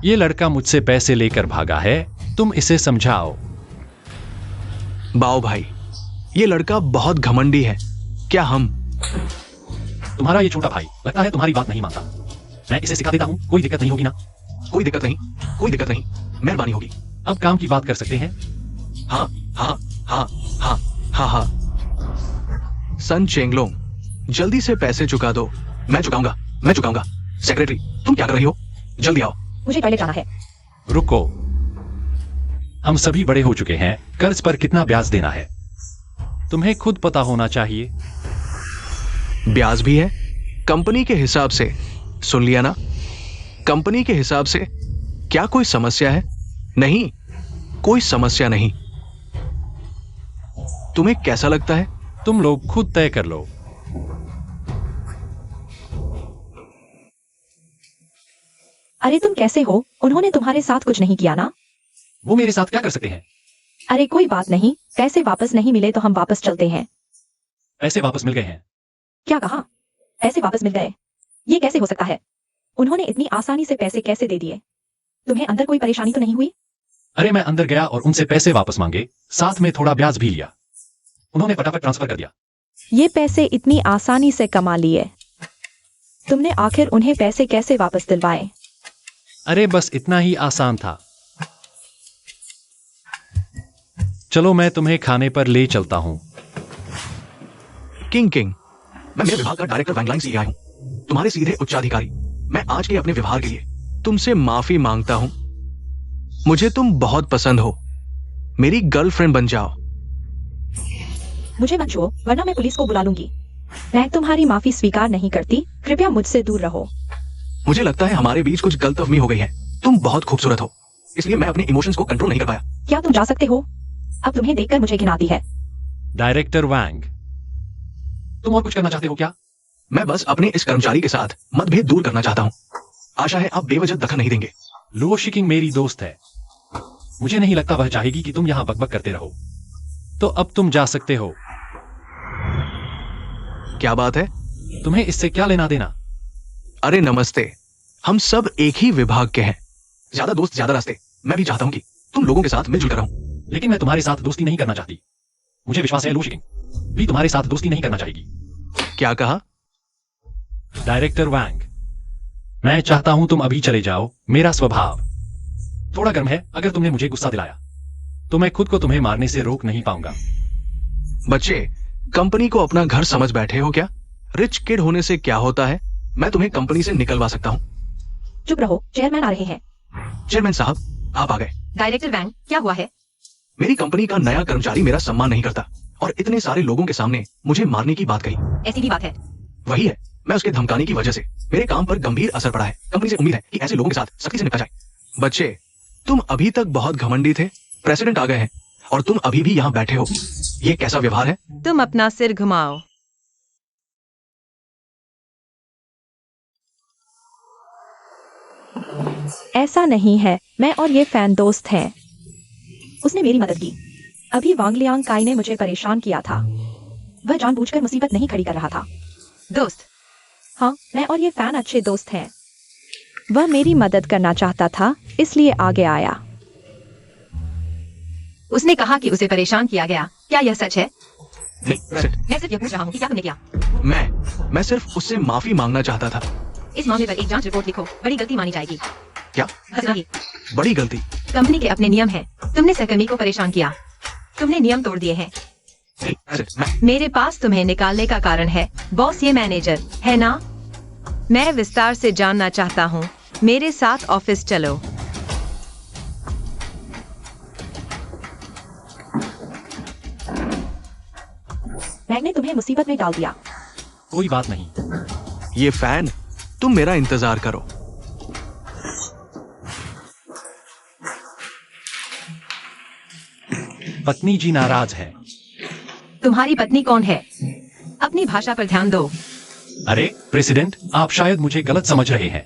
ये लड़का मुझसे पैसे लेकर भागा है, तुम इसे समझाओ। बाओ भाई, ये लड़का बहुत घमंडी है। क्या हम? तुम्हारा ये छोटा भाई लगता है तुम्हारी बात नहीं मानता। मैं इसे सिखा देता हूं, कोई दिक्कत नहीं होगी ना? कोई दिक्कत नहीं, कोई दिक्कत नहीं, मेहरबानी होगी। अब काम की बात कर सकते हैं। हाँ हाँ हाँ हाँ हाँ हाँ। सन चेंगलोंग, जल्दी से पैसे चुका दो। मैं चुकाऊंगा, मैं चुकाऊंगा। सेक्रेटरी, तुम क्या कर रही हो? जल्दी आओ। मुझे टॉयलेट जाना है। रुको, हम सभी बड़े हो चुके हैं, कर्ज पर कितना ब्याज देना है तुम्हें खुद पता होना चाहिए। ब्याज भी है कंपनी के हिसाब से। सुन लिया ना? कंपनी के हिसाब से। क्या कोई समस्या है? नहीं, कोई समस्या नहीं। तुम्हें कैसा लगता है? तुम लोग खुद तय कर लो। अरे तुम कैसे हो? उन्होंने तुम्हारे साथ कुछ नहीं किया ना? वो मेरे साथ क्या कर सकते हैं? अरे कोई बात नहीं, पैसे वापस नहीं मिले तो हम वापस चलते हैं। पैसे वापस मिल गए हैं। क्या कहा? पैसे वापस मिल गए? ये कैसे हो सकता है? उन्होंने इतनी आसानी से पैसे कैसे दे दिए? तुम्हें अंदर कोई परेशानी तो नहीं हुई? अरे मैं अंदर गया और उनसे पैसे वापस मांगे, साथ में थोड़ा ब्याज भी लिया। उन्होंने फटाफट ट्रांसफर कर दिया। ये पैसे इतनी आसानी से कमा लिए, तुमने आखिर उन्हें पैसे कैसे वापस दिलवाए? अरे बस इतना ही आसान था। चलो मैं तुम्हें खाने पर ले चलता हूं। किंग किंग, मैं मेरे विभाग का डायरेक्टर वैंगलाइन से आया हूं, तुम्हारे सीधे उच्चाधिकारी। मैं आज के अपने व्यवहार के लिए तुमसे माफी मांगता हूं। मुझे तुम बहुत पसंद हो, मेरी गर्लफ्रेंड बन जाओ। मुझे मत छुओ, वरना मैं पुलिस को बुला लूंगी। मैं तुम्हारी माफी स्वीकार नहीं करती, कृपया मुझसे दूर रहो। मुझे लगता है हमारे बीच कुछ गलतफहमी हो गई है। तुम बहुत खूबसूरत हो, इसलिए मैं अपने इमोशंस को कंट्रोल नहीं कर पाया। क्या तुम जा सकते हो? अब तुम्हें देखकर मुझे घिन आती है। डायरेक्टर वैंग, तुम और कुछ करना चाहते हो क्या? मैं बस अपने इस कर्मचारी के साथ मतभेद दूर करना चाहता हूँ। आशा है आप बेवजह दखल नहीं देंगे। लुओ शिकिंग मेरी दोस्त है। मुझे नहीं लगता वह चाहेगी कि तुम यहाँ बकबक करते रहो। तो अब तुम जा सकते हो। क्या बात है? तुम्हें इससे क्या लेना देना? अरे नमस्ते, हम सब एक ही विभाग के हैं। ज्यादा दोस्त ज्यादा रास्ते। मैं भी चाहता हूँ कि तुम लोगों के साथ मिलजुल कर रहूं। लेकिन मैं तुम्हारे साथ दोस्ती नहीं करना चाहती। मुझे विश्वास है लुओ शिकिंग भी तुम्हारे साथ दोस्ती नहीं करना चाहेगी। क्या कहा? डायरेक्टर वैंग, मैं चाहता हूं तुम अभी चले जाओ। मेरा स्वभाव थोड़ा गर्म है। अगर तुमने मुझे गुस्सा दिलाया तो मैं खुद को तुम्हें मारने से रोक नहीं पाऊंगा। बच्चे, कंपनी को अपना घर समझ बैठे हो क्या? रिच किड होने से क्या होता है? मैं तुम्हें कंपनी से निकलवा सकता हूँ। चुप रहो, चेयरमैन आ रहे हैं। चेयरमैन साहब, आप आ गए। डायरेक्टर वैंग, क्या हुआ है? मेरी कंपनी का नया कर्मचारी मेरा सम्मान नहीं करता और इतने सारे लोगों के सामने मुझे मारने की बात कही। ऐसी भी बात है? वही है, मैं उसके धमकाने की वजह से मेरे काम पर गंभीर असर पड़ा है। कंपनी से उम्मीद है कि ऐसे लोगों के साथ सख्ती से निपटा जाए। बच्चे, तुम अभी तक बहुत घमंडी थे। प्रेसिडेंट आ गए हैं और तुम अभी भी यहाँ बैठे हो। ये कैसा व्यवहार है? तुम अपना सिर घुमाओ। ऐसा नहीं है, मैं और ये फैन दोस्त हैं। उसने मेरी मदद की। अभी वांग लियांग काई ने मुझे परेशान किया था। वह जानबूझकर मुसीबत नहीं खड़ी कर रहा था। दोस्त? हाँ, मैं और ये फैन अच्छे दोस्त हैं। वह मेरी मदद करना चाहता था, इसलिए आगे आया। उसने कहा कि उसे परेशान किया गया। क्या यह सच है? नहीं, प्रेसिडेंट, मैं सिर्फ ये पूछ रहा हूँ कि क्या तुमने किया? मैं सिर्फ उससे माफी मांगना चाहता था। इस मामले पर एक जांच रिपोर्ट लिखो। बड़ी गलती मानी जाएगी। क्या? बस नहीं। बड़ी गलती? कंपनी के अपने नियम हैं। तुमने सहकर्मी को परेशान किया। तुमने नियम तोड़ दिए हैं। नहीं, प्रेसिडेंट, मैं मेरे पास तुम्हें निकालने का कारण है। बॉस ये मैनेजर है ना? मैं विस्तार से जानना चाहता हूँ। मेरे साथ ऑफिस चलो। मैंने तुम्हें मुसीबत में डाल दिया। कोई बात नहीं। ये फैन, तुम मेरा इंतजार करो। पत्नी जी नाराज है। तुम्हारी पत्नी कौन है? अपनी भाषा पर ध्यान दो। अरे प्रेसिडेंट, आप शायद मुझे गलत समझ रहे हैं।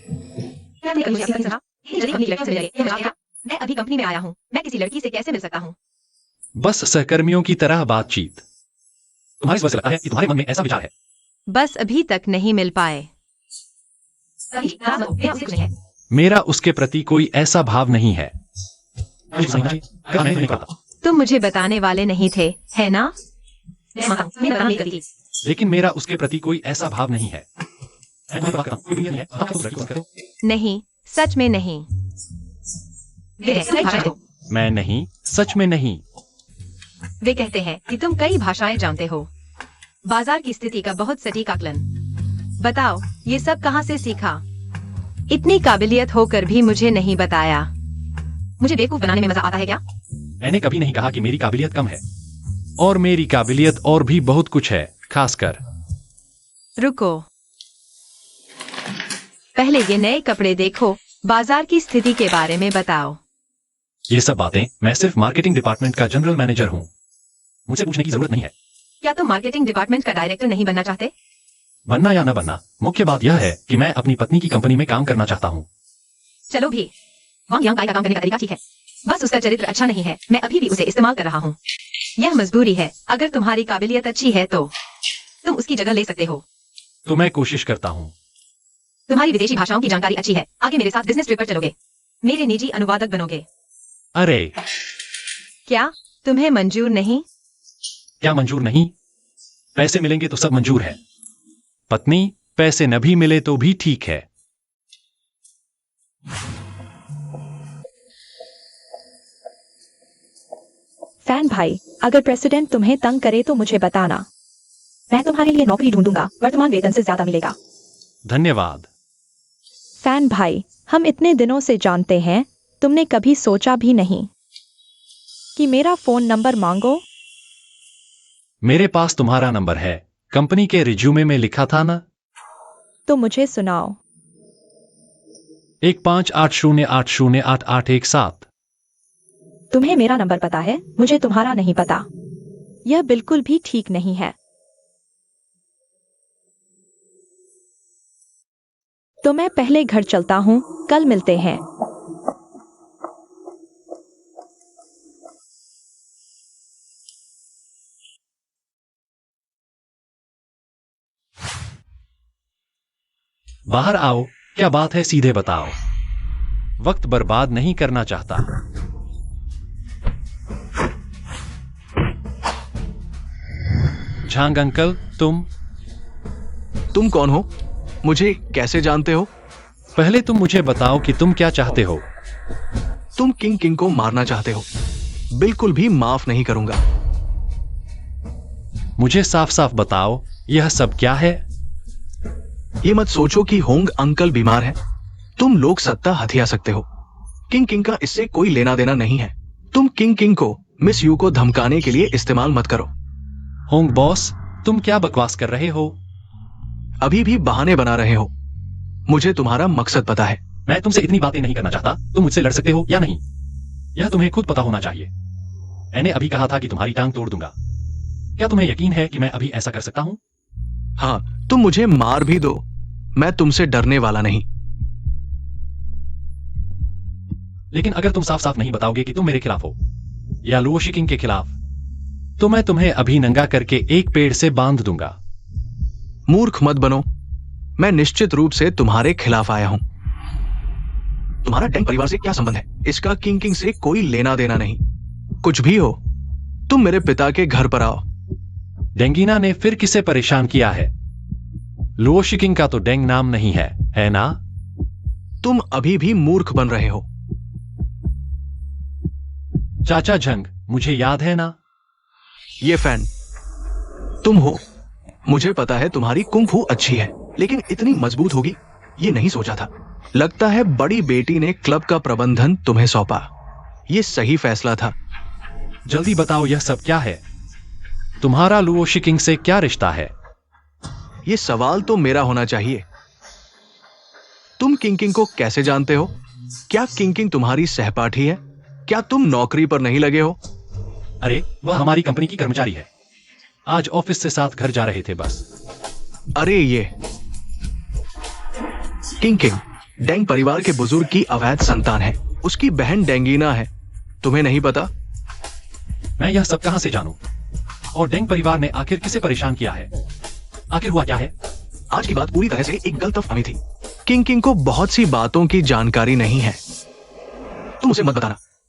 मैं अभी कंपनी में आया हूँ। मैं किसी लड़की से कैसे मिल सकता हूँ? बस सहकर्मियों की तरह बातचीत। तुम्हारी वजह से लगता है कि तुम्हारे मन में ऐसा विचार है। बस अभी तक नहीं मिल पाए। मेरा उसके प्रति कोई ऐसा भाव नहीं है। क्या मैं नहीं करता? तुम मुझे बताने वाले नहीं थे, है ना? लेकिन मेरा उसके प्रति कोई ऐसा भाव नहीं है। मैं तुम्हें बात करता हूं, कोई भी नहीं है। आप तो लड़की को बात करते हो। नहीं, सच में नहीं। मैं नहीं, सच में नहीं। वे कहते हैं कि तुम कई भाषाएं जानते हो। बाजार की स्थिति का बहुत सटीक आकलन। बताओ, ये सब कहाँ से सीखा? इतनी काबिलियत होकर भी मुझे नहीं बताया। मुझे बेवकूफ बनाने में मजा आता है क्या? मैंने कभी नहीं कहा कि मेरी काबिलियत कम है। और मेरी काबिलियत और भी बहुत कुछ है, खासकर। रुको, पहले ये नए कपड़े देखो। बाजार की स्थिति के बारे में बताओ। ये सब बातें, मैं सिर्फ मार्केटिंग डिपार्टमेंट का जनरल मैनेजर हूँ। मुझसे पूछने की जरूरत नहीं है। क्या तुम मार्केटिंग डिपार्टमेंट का डायरेक्टर नहीं बनना चाहते? बनना या न बनना, मुख्य बात यह है कि मैं अपनी पत्नी की कंपनी में काम करना चाहता हूँ। चलो भी, वांग यांग काई का काम करने का तरीका ठीक है। बस उसका चरित्र अच्छा नहीं है। मैं अभी भी उसे इस्तेमाल कर रहा हूँ। यह मजबूरी है। अगर तुम्हारी काबिलियत अच्छी है तो तुम उसकी जगह ले सकते हो। तो मैं कोशिश करता हूँ। तुम्हारी विदेशी भाषाओं की जानकारी अच्छी है। आगे मेरे साथ बिजनेस ट्रिप पर चलोगे। मेरे निजी अनुवादक बनोगे। अरे क्या तुम्हें मंजूर नहीं? क्या मंजूर नहीं? पैसे मिलेंगे तो सब मंजूर है। पत्नी, पैसे न भी मिले तो भी ठीक है। फैन भाई, अगर प्रेसिडेंट तुम्हें तंग करे तो मुझे बताना। मैं तुम्हारे लिए नौकरी ढूंढूंगा। वर्तमान वेतन से ज्यादा मिलेगा। धन्यवाद। फैन भाई, हम इतने दिनों से जानते हैं, तुमने कभी सोचा भी नहीं कि मेरा फोन नंबर मांगो? मेरे पास तुम्हारा नंबर है। कंपनी के रिज्यूमे में लिखा था ना? तो मुझे सुनाओ। 1580808817। तुम्हें मेरा नंबर पता है, मुझे तुम्हारा नहीं पता। यह बिल्कुल भी ठीक नहीं है। तो मैं पहले घर चलता हूँ, कल मिलते हैं। बाहर आओ, क्या बात है, सीधे बताओ। वक्त बर्बाद नहीं करना चाहता। झांग अंकल, तुम कौन हो? मुझे कैसे जानते हो? पहले तुम मुझे बताओ कि तुम क्या चाहते हो। तुम किंग को मारना चाहते हो। बिल्कुल भी माफ नहीं करूंगा। मुझे साफ साफ बताओ, यह सब क्या है? ये मत सोचो कि होंग अंकल बीमार है। तुम लोग सत्ता हथिया सकते हो। किंग का इससे कोई लेना देना नहीं है। तुम किंग को मिस यू को धमकाने के लिए इस्तेमाल मत करो। होंग बॉस, तुम क्या बकवास कर रहे हो? अभी भी बहाने बना रहे हो। मुझे तुम्हारा मकसद पता है। मैं तुमसे इतनी बातें नहीं करना चाहता। तुम मुझसे लड़ सकते हो या नहीं, यह तुम्हें खुद पता होना चाहिए। मैंने अभी कहा था कि तुम्हारी टांग तोड़ दूंगा। क्या तुम्हें यकीन है कि मैं अभी ऐसा कर सकता हूं? हाँ, तुम मुझे मार भी दो, मैं तुमसे डरने वाला नहीं। लेकिन अगर तुम साफ साफ नहीं बताओगे कि तुम मेरे खिलाफ हो या लुओ शिकिंग के खिलाफ, तो मैं तुम्हें अभी नंगा करके एक पेड़ से बांध दूंगा। मूर्ख मत बनो। मैं निश्चित रूप से तुम्हारे खिलाफ आया हूं। तुम्हारा डेंग परिवार से क्या संबंध है? इसका किंग से कोई लेना देना नहीं। कुछ भी हो, तुम मेरे पिता के घर पर आओ। डेंगिना ने फिर किसे परेशान किया है? लुओ शिकिंग का तो डेंग नाम नहीं है ना? तुम अभी भी मूर्ख बन रहे हो। चाचा झंग, मुझे याद है ना? ये फैन तुम हो। मुझे पता है तुम्हारी कुंग फू अच्छी है, लेकिन इतनी मजबूत होगी ये नहीं सोचा था। लगता है बड़ी बेटी ने क्लब का प्रबंधन तुम्हें सौंपा। ये सही फैसला था। जल्दी बताओ, यह सब क्या है? तुम्हारा लुओ शिकिंग से क्या रिश्ता है? ये सवाल तो मेरा होना चाहिए। तुम किंग को कैसे जानते हो? क्या किंग तुम्हारी सहपाठी है? क्या तुम नौकरी पर नहीं लगे हो? अरे, वह हमारी कंपनी की कर्मचारी है। आज ऑफिस से साथ घर जा रहे थे बस। अरे ये किंग डेंग परिवार के बुजुर्ग की अवैध संतान है। उसकी बहन डेंगिना है। तुम्हें नहीं पता? मैं यह सब कहां से जानूं? और डेंग परिवार ने आखिर किसे परेशान किया है? आखिर हुआ क्या है? आज की बात पूरी तरह से एक गलतफहमी थी। किंग को बहुत सी बातों की जानकारी नहीं है। तुम उसे मत बताना।